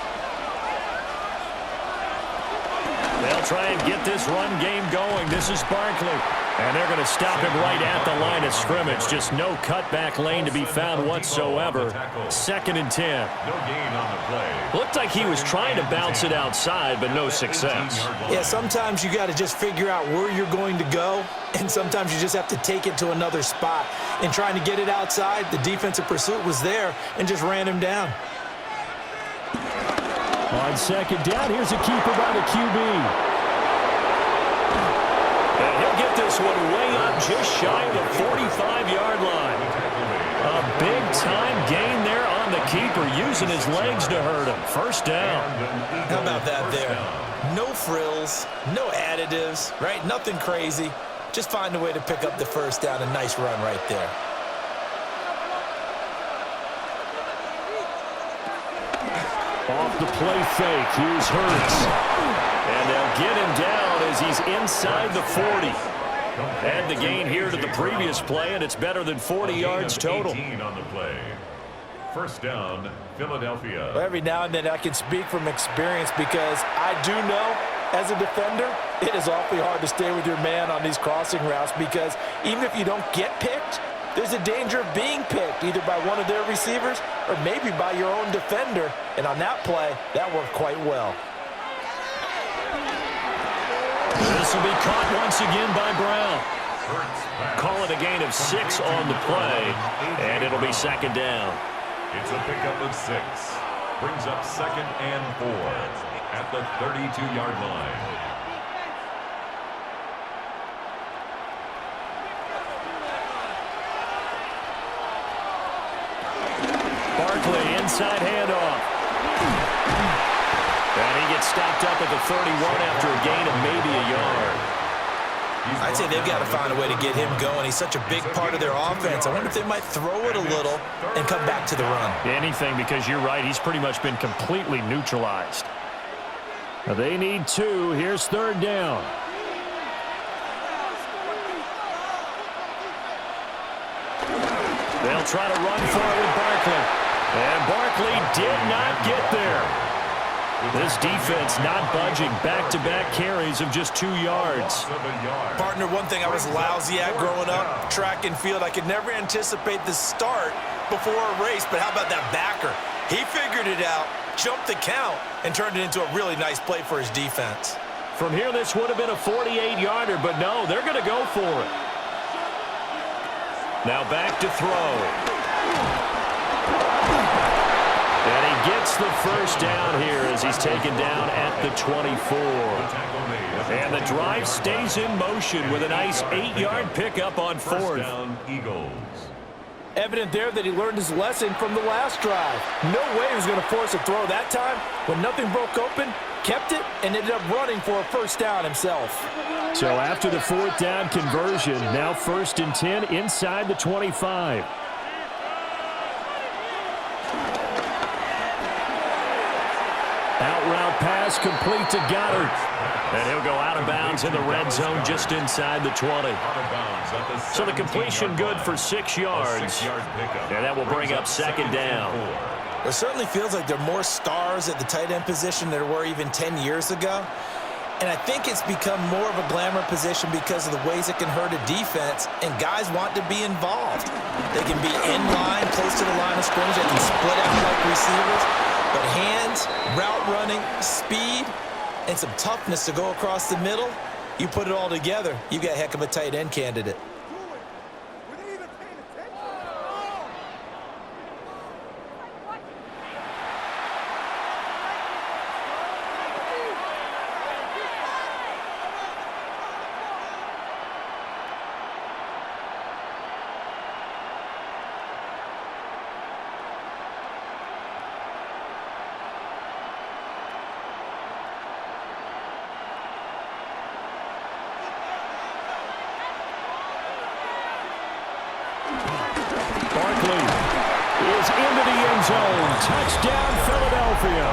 They'll try and get this run game going. This is Barkley. And they're going to stop him right at the line of scrimmage. Just no cutback lane to be found whatsoever. 2nd and 10. No gain on the play. Looked like he was trying to bounce it outside, but no success. Yeah, sometimes you got to just figure out where you're going to go, and sometimes you just have to take it to another spot. And trying to get it outside, the defensive pursuit was there and just ran him down. On 2nd down, here's a keeper by the QB. And he'll get this one way up just shy of the 45-yard line. A big-time gain there on the keeper, using his legs to hurt him. 1st down. How about that there? No frills, no additives, right? Nothing crazy. Just find a way to pick up the 1st down. A nice run right there. Off the play fake, here's Hurts. And they'll get him down as he's inside the 40. And the gain here to the previous play, and it's better than 40 yards total. 18 on the play. 1st down, Philadelphia. Well, every now and then I can speak from experience, because I do know, as a defender, it is awfully hard to stay with your man on these crossing routes, because even if you don't get picked, there's a danger of being picked, either by one of their receivers or maybe by your own defender. And on that play, that worked quite well. This will be caught once again by Brown. Call it a gain of 6 on the play, and it'll be 2nd down. It's a pickup of 6. Brings up 2nd and 4 at the 32-yard line. Barkley, inside handoff. And he gets stopped up at the 31 after a gain of maybe a yard. I'd say they've got to find a way to get him going. He's such a big part of their offense. I wonder if they might throw it a little and come back to the run. Anything, because you're right, he's pretty much been completely neutralized. Now they need 2. Here's 3rd down. They'll try to run for it with Barkley. And Barkley did not get there. This defense not budging. Back-to-back carries of just 2 yards. Partner, one thing I was lousy at growing up, track and field, I could never anticipate the start before a race, but how about that backer? He figured it out, jumped the count, and turned it into a really nice play for his defense. From here, this would have been a 48-yarder, but no, they're going to go for it. Now back to throw. And he gets the 1st down here as he's taken down at the 24. And the drive stays in motion with a nice 8-yard pickup on 4th. Down, Eagles. Evident there that he learned his lesson from the last drive. No way he was going to force a throw that time. When nothing broke open, kept it, and ended up running for a 1st down himself. So after the 4th down conversion, now 1st and 10 inside the 25. Out route pass complete to Goddard. And he'll go out of bounds in the red zone just inside the 20. So the completion good for 6 yards. And that will bring up 2nd down. It certainly feels like there are more stars at the tight end position than there were even 10 years ago. And I think it's become more of a glamour position because of the ways it can hurt a defense, and guys want to be involved. They can be in line, close to the line of scrimmage. They can split out like receivers. But hands, route running, speed, and some toughness to go across the middle, you put it all together, you got a heck of a tight end candidate. Touchdown, Philadelphia.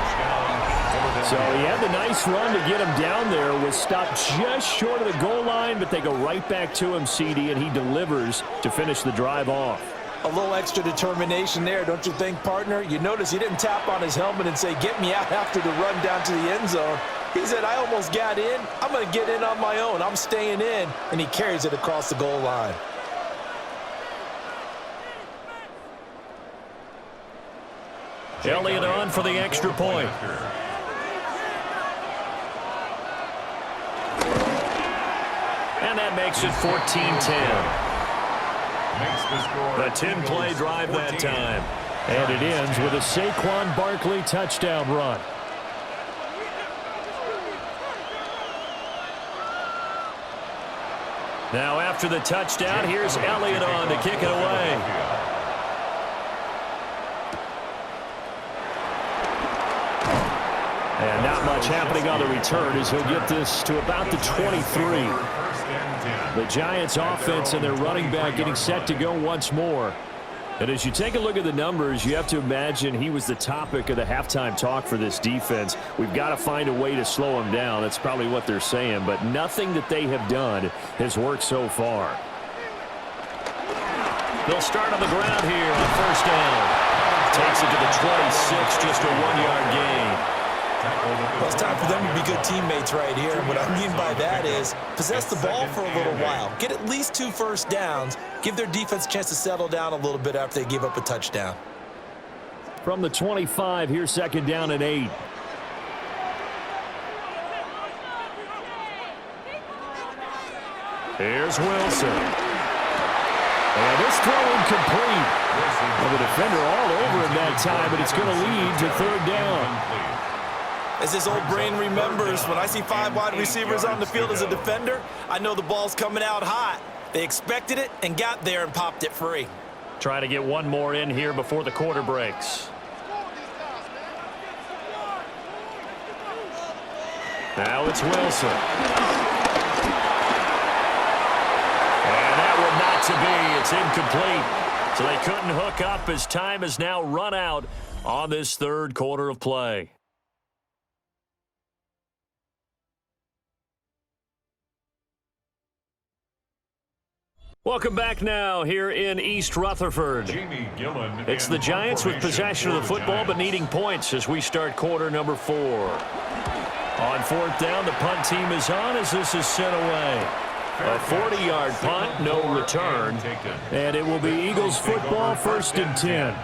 So he had the nice run to get him down there, was stopped just short of the goal line, but they go right back to him, CD, and he delivers to finish the drive off. A little extra determination there, don't you think, partner? You notice he didn't tap on his helmet and say, get me out after the run down to the end zone. He said, I almost got in. I'm going to get in on my own. I'm staying in. And he carries it across the goal line. Elliott on for the extra point. And that makes it 14-10. A 10-play drive that time. And it ends with a Saquon Barkley touchdown run. Now after the touchdown, here's Elliott on to kick it away. And not much happening on the return as he'll get this to about the 23. The Giants offense and their running back getting set to go once more. And as you take a look at the numbers, you have to imagine he was the topic of the halftime talk for this defense. We've got to find a way to slow him down. That's probably what they're saying. But nothing that they have done has worked so far. They'll start on the ground here on first down. Takes it to the 26, just a 1-yard gain. Well, it's time for them to be good teammates right here. And what I mean by that is possess the ball for a little while. Get at least 2 first downs. Give their defense a chance to settle down a little bit after they give up a touchdown. From the 25, here's second down and 8. Here's Wilson. And this throw incomplete. Well, the defender all over him that time, but it's going to lead to third down. As this old brain remembers, when I see 5 wide receivers on the field as a defender, I know the ball's coming out hot. They expected it and got there and popped it free. Try to get one more in here before the quarter breaks. Now it's Wilson. And that one not to be. It's incomplete. So they couldn't hook up as time has now run out on this third quarter of play. Welcome back now here in East Rutherford. It's the Giants with possession of the football but needing points as we start quarter number 4. On fourth down, the punt team is on as this is sent away. A 40-yard punt, no return. And it will be Eagles football, first and 10.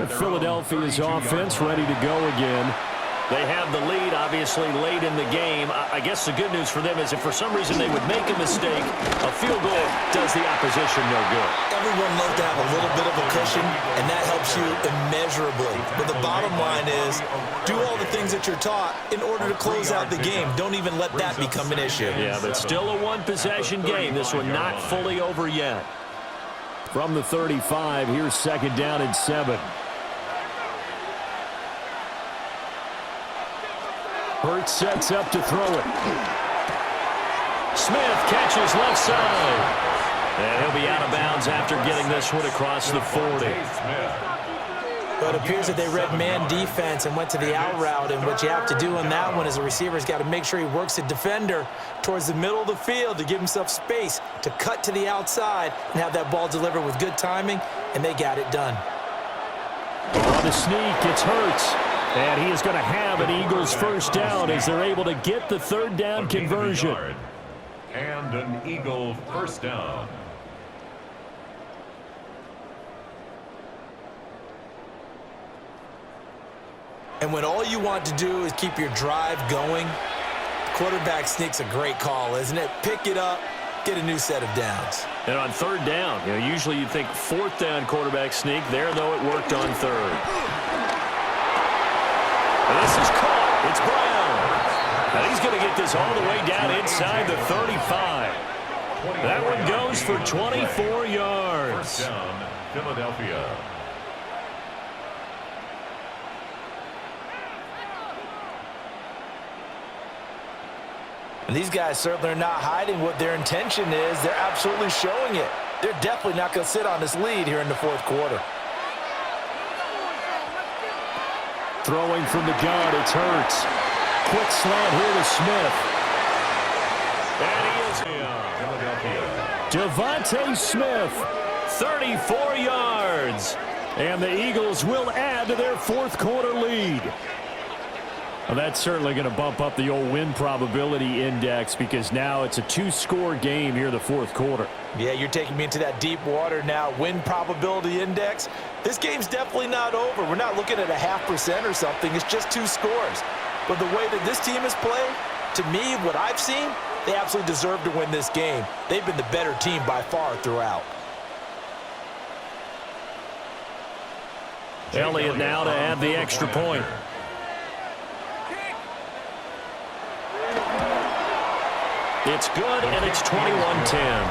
Philadelphia's offense ready to go again. They have the lead, obviously, late in the game. I guess the good news for them is if for some reason they would make a mistake, a field goal does the opposition no good. Everyone loves to have a little bit of a cushion, and that helps you immeasurably. But the bottom line is do all the things that you're taught in order to close out the game. Don't even let that become an issue. Yeah, but still a one-possession game. This one not fully over yet. From the 35, here's second down and 7. Hurts sets up to throw it. Smith catches left side. And he'll be out of bounds after getting this one across the 40. But it appears that they read man defense and went to the out route. And what you have to do on that one is a receiver's got to make sure he works the defender towards the middle of the field to give himself space to cut to the outside and have that ball delivered with good timing. And they got it done. On the sneak, it's Hurts. And he is going to have an Eagles first down as they're able to get the third down conversion. And an Eagle first down. And when all you want to do is keep your drive going, quarterback sneak's a great call, isn't it? Pick it up, get a new set of downs. And on third down, usually you'd think fourth down quarterback sneak. There, though, it worked on third. And this is caught. It's Brown. Now he's going to get this all the way down inside the 35. That one goes for 24 yards. First down, Philadelphia. And these guys certainly are not hiding what their intention is. They're absolutely showing it. They're definitely not going to sit on this lead here in the fourth quarter. Throwing from the gun, it's Hurts. Quick slant here to Smith. And he is Devontae Smith, 34 yards. And the Eagles will add to their fourth quarter lead. Well, that's certainly going to bump up the old win probability index because now it's a two-score game here in the fourth quarter. Yeah, you're taking me into that deep water now. Win probability index. This game's definitely not over. We're not looking at a 0.5% or something. It's just two scores. But the way that this team has played, to me, what I've seen, they absolutely deserve to win this game. They've been the better team by far throughout. Elliott now to add the extra point. It's good, and it's 21-10.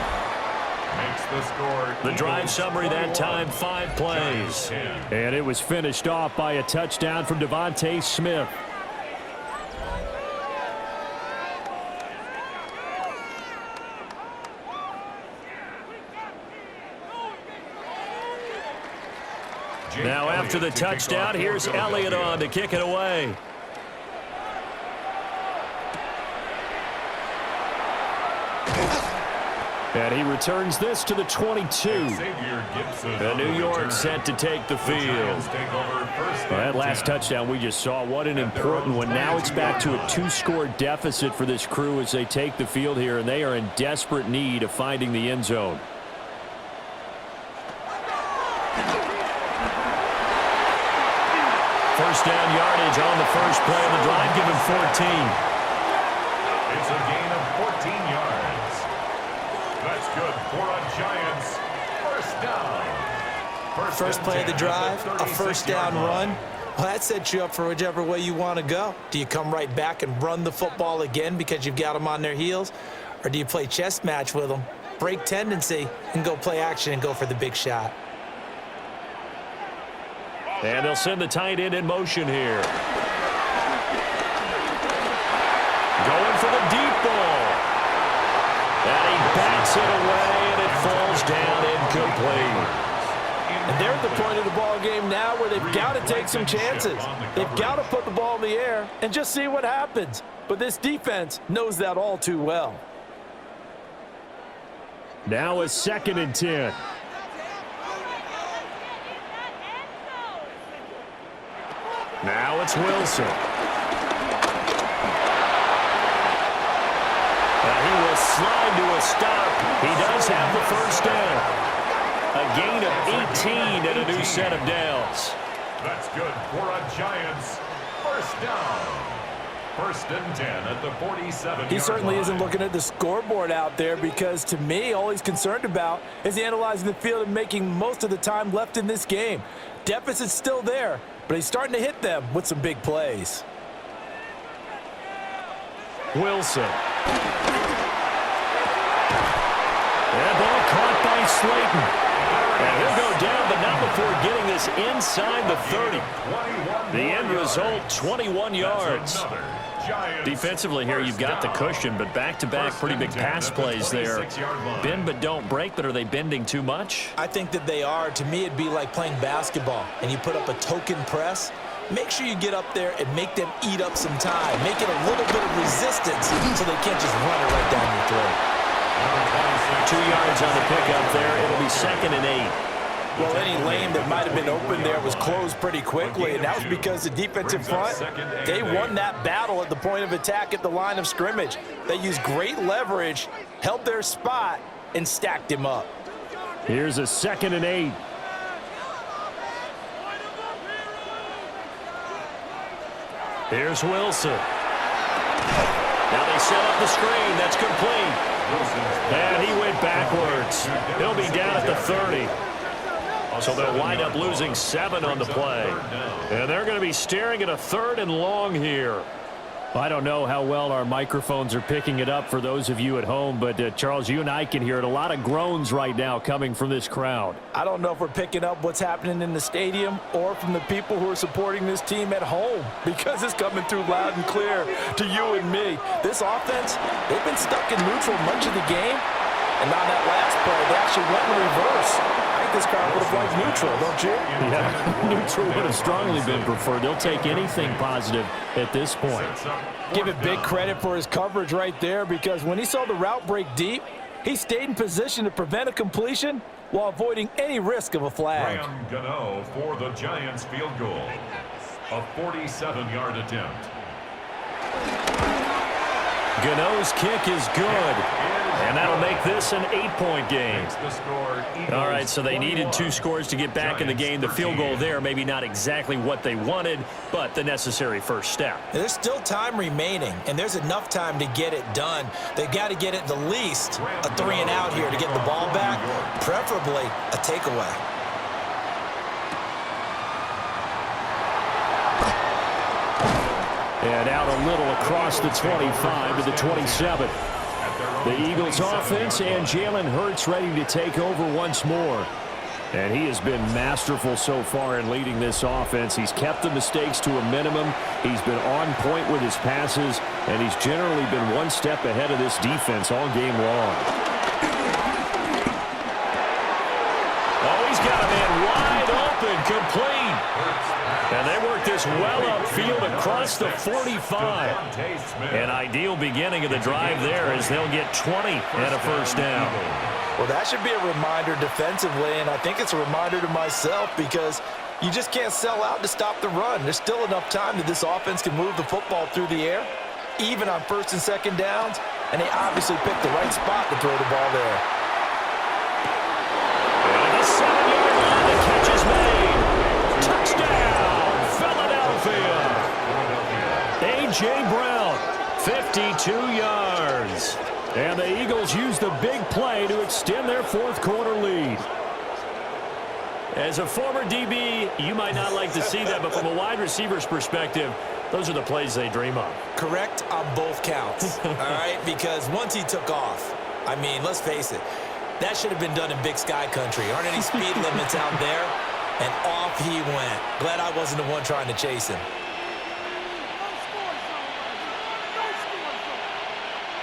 Makes the score. The drive summary that time, 5 plays. And it was finished off by a touchdown from Devontae Smith. Now after the touchdown, here's Elliott on to kick it away. And he returns this to the 22. And New York set to take the field. That last touchdown we just saw, what an important one. Now it's back to a two-score deficit for this crew as they take the field here, and they are in desperate need of finding the end zone. First down yardage on the first play of the drive, give him 14. It's a gain of 14 yards. That's good for a Giants first down. First play of the drive, a first down run. Well, that sets you up for whichever way you want to go. Do you come right back and run the football again because you've got them on their heels? Or do you play chess match with them, break tendency, and go play action and go for the big shot? And they'll send the tight end in motion here. Going for the deep ball. And he bats it away, and it falls down incomplete. And they're at the point of the ball game now where they've got to take some chances. They've got to put the ball in the air and just see what happens. But this defense knows that all too well. Now a 2nd and 10. Now it's Wilson. He will slide to a stop. He does have the first down. A gain of 18 and a new set of downs. That's good for a Giants first down. 1st and 10 at the 47-yard He certainly line. isn't looking at the scoreboard out there because, to me, all he's concerned about is analyzing the field and making most of the time left in this game. Deficit's still there, but he's starting to hit them with some big plays. Wilson. That ball caught by Slayton. And he'll go down, but not before getting this inside the 30. The end result, 21 yards. Defensively here, you've got the cushion, but back-to-back pretty big pass plays there. Bend but don't break, but are they bending too much? I think that they are. To me, it'd be like playing basketball, and you put up a token press. Make sure you get up there and make them eat up some time. Make it a little bit of resistance so they can't just run it right down your throat. 2 yards on the pickup there. It'll be 2nd and 8. Well, any lane that might have been open there was closed pretty quickly, and that was because the defensive front, they won that battle at the point of attack at the line of scrimmage. They used great leverage, held their spot, and stacked him up. Here's a 2nd and 8. Here's Wilson. Now they set up the screen. That's complete. And he went backwards. He'll be down at the 30. So they'll wind up losing 7 on the play. And they're going to be staring at a 3rd and long here. I don't know how well our microphones are picking it up for those of you at home, but Charles, you and I can hear it. A lot of groans right now coming from this crowd. I don't know if we're picking up what's happening in the stadium or from the people who are supporting this team at home, because it's coming through loud and clear to you and me. This offense, they've been stuck in neutral much of the game, and on that last play, they actually went in reverse. I think this crowd would have liked neutral, don't you? Yeah, neutral would have strongly been preferred. They'll take anything positive at this point. Give it big credit for his coverage right there, because when he saw the route break deep, he stayed in position to prevent a completion while avoiding any risk of a flag. Graham Gano for the Giants field goal. A 47-yard attempt. Gano's kick is good. And that'll make this an 8-point game. All right, so they needed 2 scores to get back in the game. The field goal there, maybe not exactly what they wanted, but the necessary first step. There's still time remaining, and there's enough time to get it done. They've got to get it the least a 3 and out here to get the ball back, preferably a takeaway. And out a little across the 25 to the 27. The Eagles offense and Jalen Hurts ready to take over once more. And he has been masterful so far in leading this offense. He's kept the mistakes to a minimum. He's been on point with his passes, and he's generally been one step ahead of this defense all game long. Oh, he's got a man wide open, complete. And they work this well upfield across the 45. An ideal beginning of the drive there as they'll get 20 and a first down. Well, that should be a reminder defensively, and I think it's a reminder to myself, because you just can't sell out to stop the run. There's still enough time that this offense can move the football through the air, even on 1st and 2nd downs, and they obviously picked the right spot to throw the ball there. And a 7-yard line, the catch is made. Touchdown, Philadelphia. A.J. Brown, 52 yards. And the Eagles use the big play to extend their 4th quarter lead. As a former DB, you might not like to see that, but from a wide receiver's perspective, those are the plays they dream of. Correct on both counts, all right? Because once he took off, I mean, let's face it, that should have been done in Big Sky Country. Aren't any speed limits out there? And off he went. Glad I wasn't the one trying to chase him.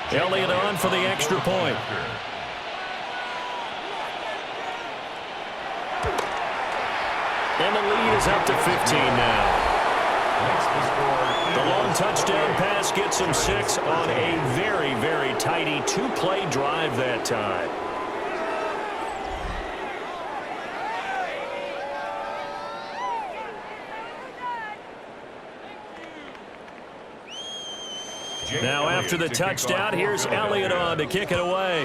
Elliott on for the extra point. And the lead is up to 15 now. The long touchdown pass gets him 6 on a very, very tidy 2-play drive that time. Now after the touchdown, here's Elliott on to kick it away.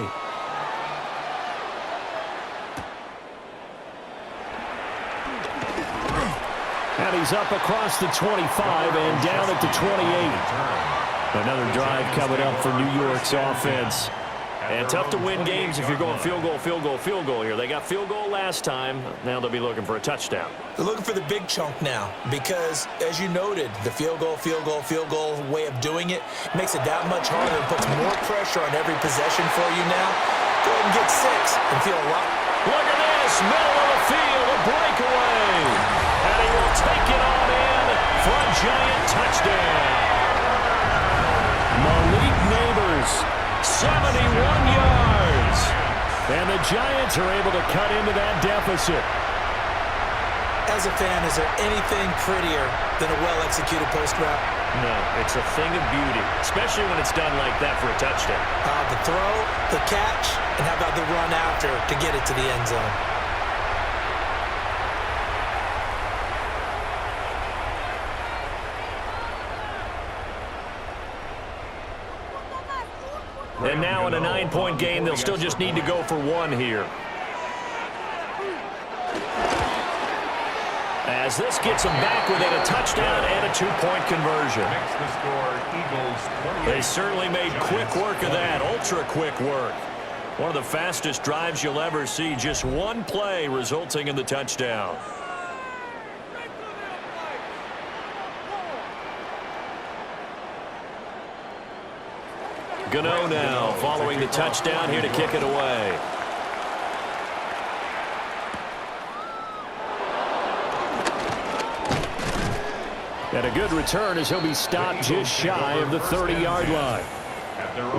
And he's up across the 25 and down at the 28. Another drive coming up for New York's offense. And tough to win games if you're going field goal, field goal, field goal here. They got field goal last time. Now they'll be looking for a touchdown. They're looking for the big chunk now because, as you noted, the field goal way of doing it makes it that much harder and puts more pressure on every possession for you now. Go ahead and get 6 and feel a lot. Look at this, middle of the field, a breakaway. And he will take it on in for a giant touchdown. Malik Neighbors, 71 yards. And the Giants are able to cut into that deficit. As a fan, is there anything prettier than a well-executed post route? No, it's a thing of beauty, especially when it's done like that for a touchdown. The throw, the catch, and how about the run after to get it to the end zone? And now in a 9-point game, they'll still just need to go for one here. As this gets them back within a touchdown and a 2-point conversion. Makes the score Eagles 28. They certainly made quick work of that, ultra-quick work. One of the fastest drives you'll ever see, just one play resulting in the touchdown. Gano now following the touchdown here to kick it away. And a good return as he'll be stopped just shy of the 30-yard line.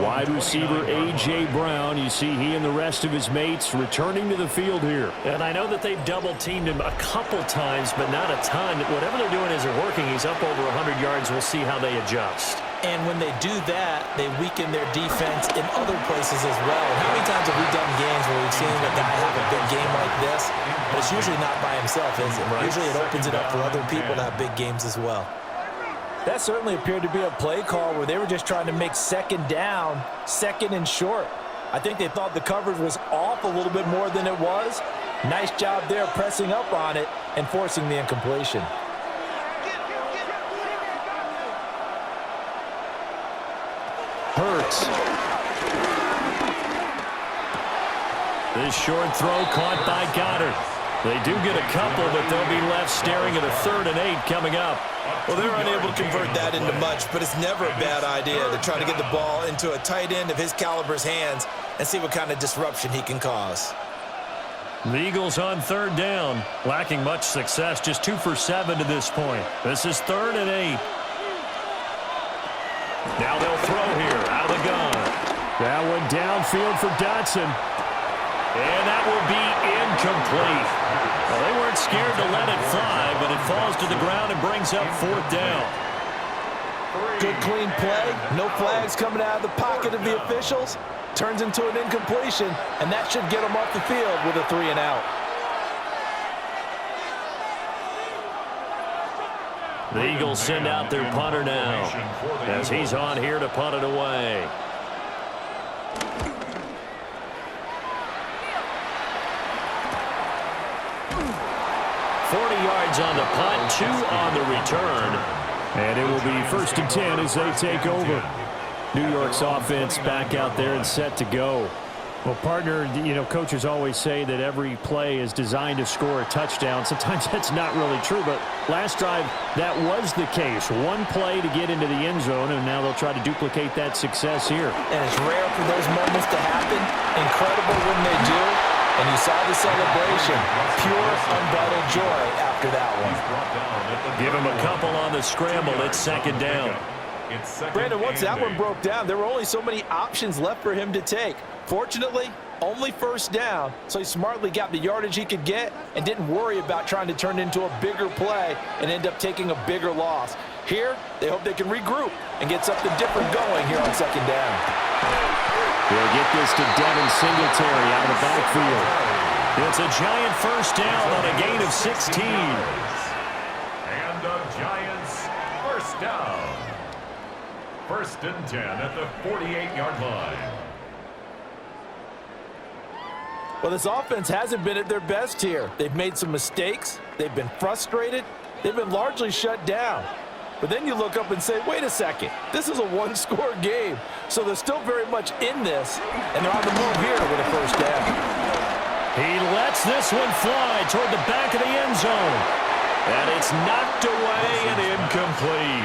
Wide receiver A.J. Brown, you see he and the rest of his mates returning to the field here. And I know that they've double-teamed him a couple times, but not a ton. Whatever they're doing isn't working. He's up over 100 yards. We'll see how they adjust. And when they do that, they weaken their defense in other places as well. And how many times have we done games where we've seen a guy have a big game like this? But it's usually not by himself, is it? Right. Usually it opens it up for other people to have big games as well. That certainly appeared to be a play call where they were just trying to make second down, second and short. I think they thought the coverage was off a little bit more than it was. Nice job there pressing up on it and forcing the incompletion. Hurts. This short throw caught by Goddard. They do get a couple, but they'll be left staring at a 3rd and 8 coming up. Well, they're unable to convert that into much, but it's never a bad idea to try to get the ball into a tight end of his caliber's hands and see what kind of disruption he can cause. The Eagles on 3rd down, lacking much success, just 2 for 7 to this point. This is 3rd and 8. Now they'll throw here out of the gun. That one downfield for Dotson. And that will be incomplete. Well, they weren't scared to let it fly, but it falls to the ground and brings up 4th down. Good clean play. No flags coming out of the pocket of the officials. Turns into an incompletion, and that should get them off the field with a 3 and out. The Eagles send out their punter now as he's on here to punt it away. Yards on the punt, 2 on the return. And it will be 1st and 10 as they take over. New York's offense back out there and set to go. Well, partner, you know, coaches always say that every play is designed to score a touchdown. Sometimes that's not really true, but last drive, that was the case. One play to get into the end zone, and now they'll try to duplicate that success here. And it's rare for those moments to happen. Incredible when they do. And you saw the celebration. Pure, unbridled joy after that one. Give him a couple on the scramble. It's 2nd down. Brandon, once that one broke down, there were only so many options left for him to take. Fortunately, only 1st down, so he smartly got the yardage he could get and didn't worry about trying to turn it into a bigger play and end up taking a bigger loss. Here, they hope they can regroup and get something different going here on 2nd down. They'll get this to Devin Singletary out of the backfield. It's a giant 1st down on a gain of 16. And the Giants 1st down. 1st and 10 at the 48-yard line. Well, this offense hasn't been at their best here. They've made some mistakes. They've been frustrated. They've been largely shut down. But then you look up and say, wait a second, this is a 1-score game. So they're still very much in this, and they're on the move here with a 1st down. He lets this one fly toward the back of the end zone. And it's knocked away and incomplete.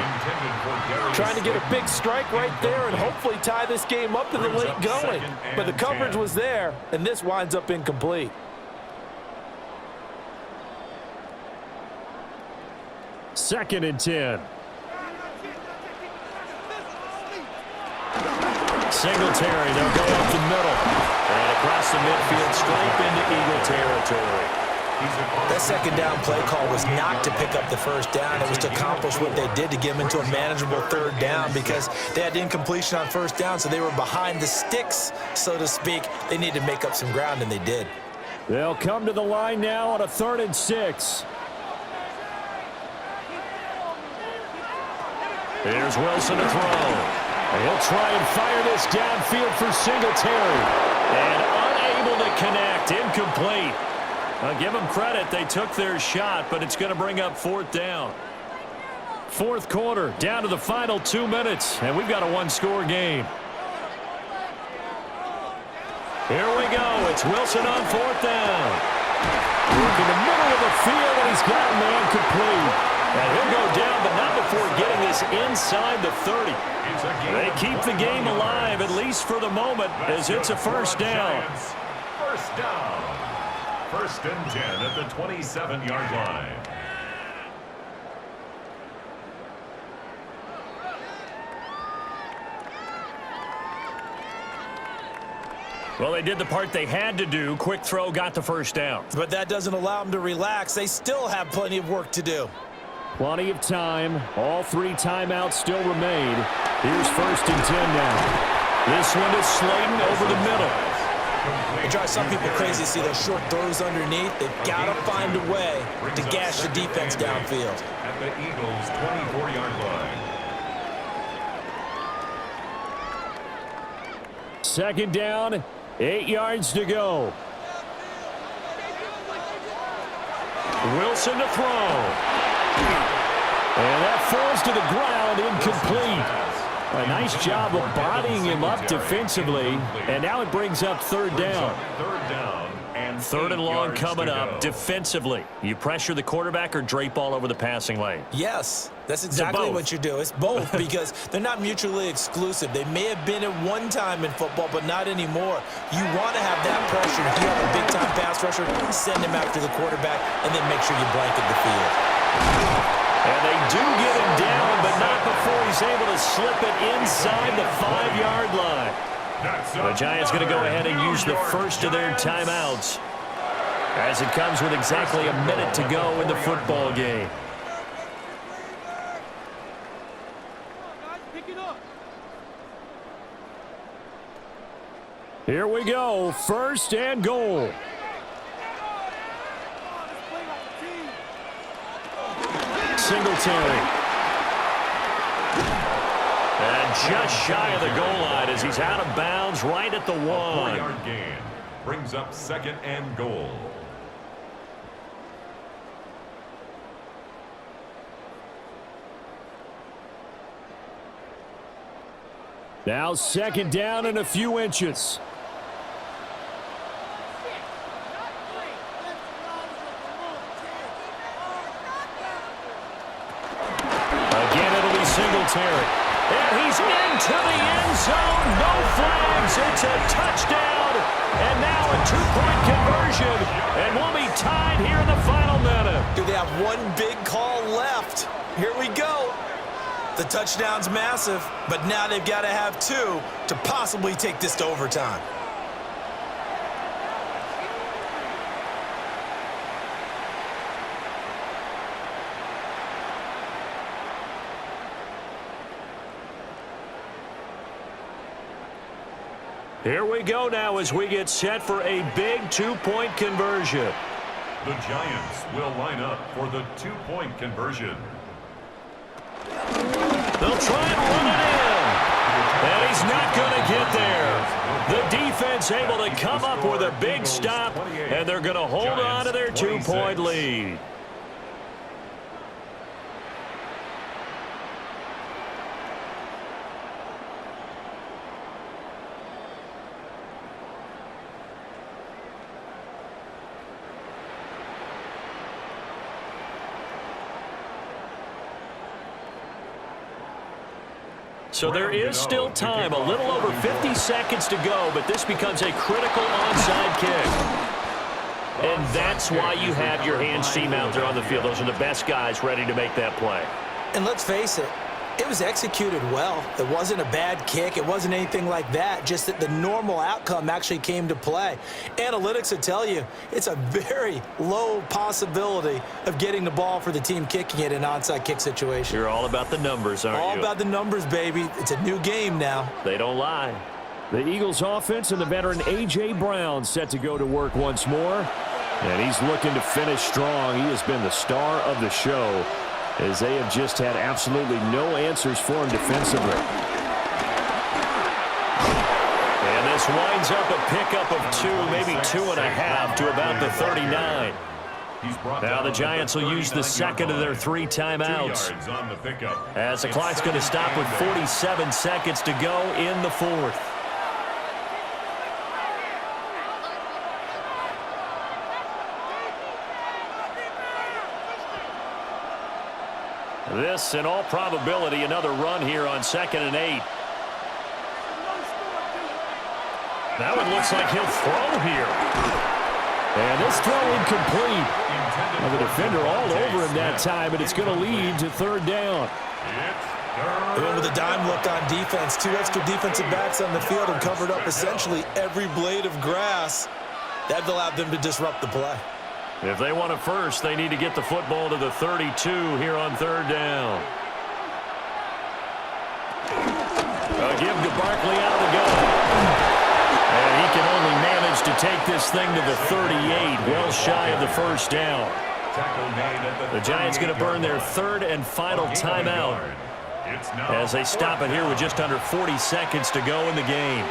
Trying to get a big strike right there and hopefully tie this game up in the late going. But the coverage was there, and this winds up incomplete. 2nd and 10. Singletary, they'll go up the middle. And across the midfield, straight into Eagle territory. That 2nd down play call was not to pick up the 1st down. It was to accomplish what they did to get them into a manageable 3rd down because they had incompletion on 1st down, so they were behind the sticks, so to speak. They needed to make up some ground, and they did. They'll come to the line now on a 3rd and 6. Here's Wilson to throw. And he'll try and fire this downfield for Singletary. And unable to connect. Incomplete. I'll give them credit. They took their shot, but it's going to bring up fourth down. Fourth quarter, down to the final 2 minutes, and we've got a one-score game. Here we go. It's Wilson on fourth down. Look in the middle of the field, and he's got a man complete. And he'll go down, but not before getting this inside the 30. They keep the game alive, at least for the moment, as it's a first down. First down. First and 10 at the 27-yard line. Well, they did the part they had to do. Quick throw, got the first down. But that doesn't allow them to relax. They still have plenty of work to do. Plenty of time. All three timeouts still remain. Here's first and 10 now. This one is Slayton over the middle. It drives some people crazy to see those short throws underneath. They've got to find a way to gash the defense downfield. At the Eagles' 24-yard line. Second down, 8 yards to go. Wilson to throw. And that falls to the ground, incomplete. A nice job of bodying him up defensively, and now it brings up third down. Third and long coming up defensively. You pressure the quarterback or drape all over the passing lane? Yes, that's exactly what you do. It's both because they're not mutually exclusive. They may have been at one time in football, but not anymore. You want to have that pressure. If you have a big-time pass rusher, send him after the quarterback, and then make sure you blanket the field. And they do get him down, but not before he's able to slip it inside the 5-yard line. The Giants going to go ahead and use the first of their timeouts as it comes with exactly a minute to go in the football game. Here we go, first and goal. Singletary. And just shy of the goal line as he's out of bounds right at the 1. 4-yard gain brings up second and goal. Now second down and a few inches. Singletary. And he's into the end zone. No flags. It's a touchdown. And now a two-point conversion. And we'll be tied here in the final minute. Do they have one big call left? Here we go. The touchdown's massive, but now they've got to have two to possibly take this to overtime. Here we go now as we get set for a big two-point conversion. The Giants will line up for the two-point conversion. They'll try and run it in. And he's not going to get there. The defense able to come up with a big stop, and they're going to hold on to their two-point lead. So there is still time, a little over 50 seconds to go, but this becomes a critical onside kick. And that's why you have your hands team out there on the field. Those are the best guys ready to make that play. And let's face it, it was executed well. It wasn't a bad kick. It wasn't anything like that, just that the normal outcome actually came to play. Analytics will tell you it's a very low possibility of getting the ball for the team kicking it in an onside kick situation. You're all about the numbers, aren't you? All about the numbers, baby. It's a new game now. They don't lie. The Eagles offense and the veteran A.J. Brown set to go to work once more. And he's looking to finish strong. He has been the star of the show, as they have just had absolutely no answers for him defensively. winds up a pickup of 2, maybe 2.5 to about the 39. Now the Giants will use the second of their 3 timeouts, as the clock's going to stop with 47 seconds to go in the 4th. This, in all probability, another run here on 2nd and 8. That one looks like he'll throw here. And this throw incomplete. Now the defender all over him that time, and it's going to lead to 3rd down. They went with a dime look on defense. 2 extra defensive backs on the field and covered up essentially every blade of grass. That allowed them to disrupt the play. If they want a first, they need to get the football to the 32 here on 3rd down. A give to Barkley out of the gun. And he can only manage to take this thing to the 38, well shy of the 1st down. The Giants going to burn their 3rd and final timeout as they stop it here with just under 40 seconds to go in the game.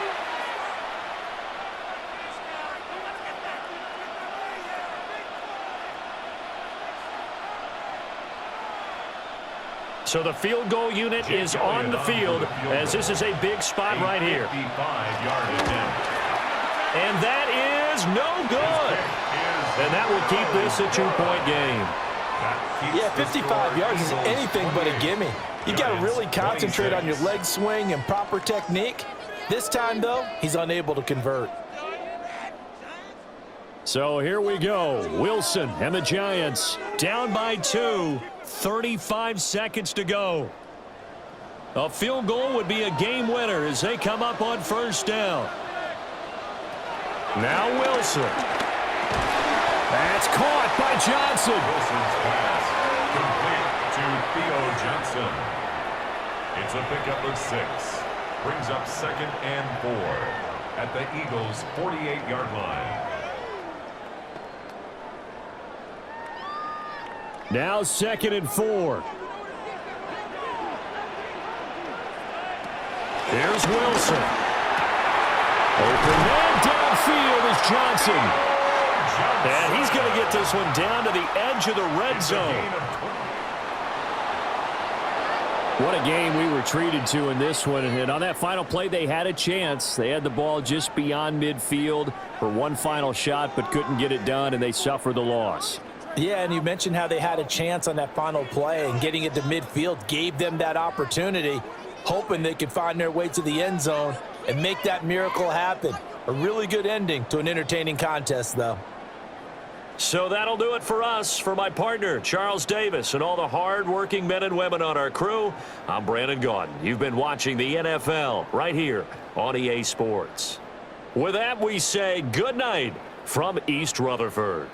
So the field goal unit is on the field, as this is a big spot right here. And that is no good. And that will keep this a 2-point game. Yeah, 55 yards is anything but a gimme. You got to really concentrate on your leg swing and proper technique. This time, though, he's unable to convert. So here we go. Wilson and the Giants down by 2. 35 seconds to go. A field goal would be a game winner as they come up on 1st down. Now Wilson. That's caught by Johnson. Wilson's pass complete to Theo Johnson. It's a pickup of 6. Brings up 2nd and 4 at the Eagles' 48-yard line. Now 2nd and 4. Here's Wilson. Open man downfield is Johnson. And he's going to get this one down to the edge of the red zone. What a game we were treated to in this one. And on that final play, they had a chance. They had the ball just beyond midfield for one final shot, but couldn't get it done, and they suffered the loss. Yeah, and you mentioned how they had a chance on that final play, and getting it to midfield gave them that opportunity, hoping they could find their way to the end zone and make that miracle happen. A really good ending to an entertaining contest, though. So that'll do it for us. For my partner, Charles Davis, and all the hard-working men and women on our crew, I'm Brandon Gaudin. You've been watching the NFL right here on EA Sports. With that, we say good night from East Rutherford.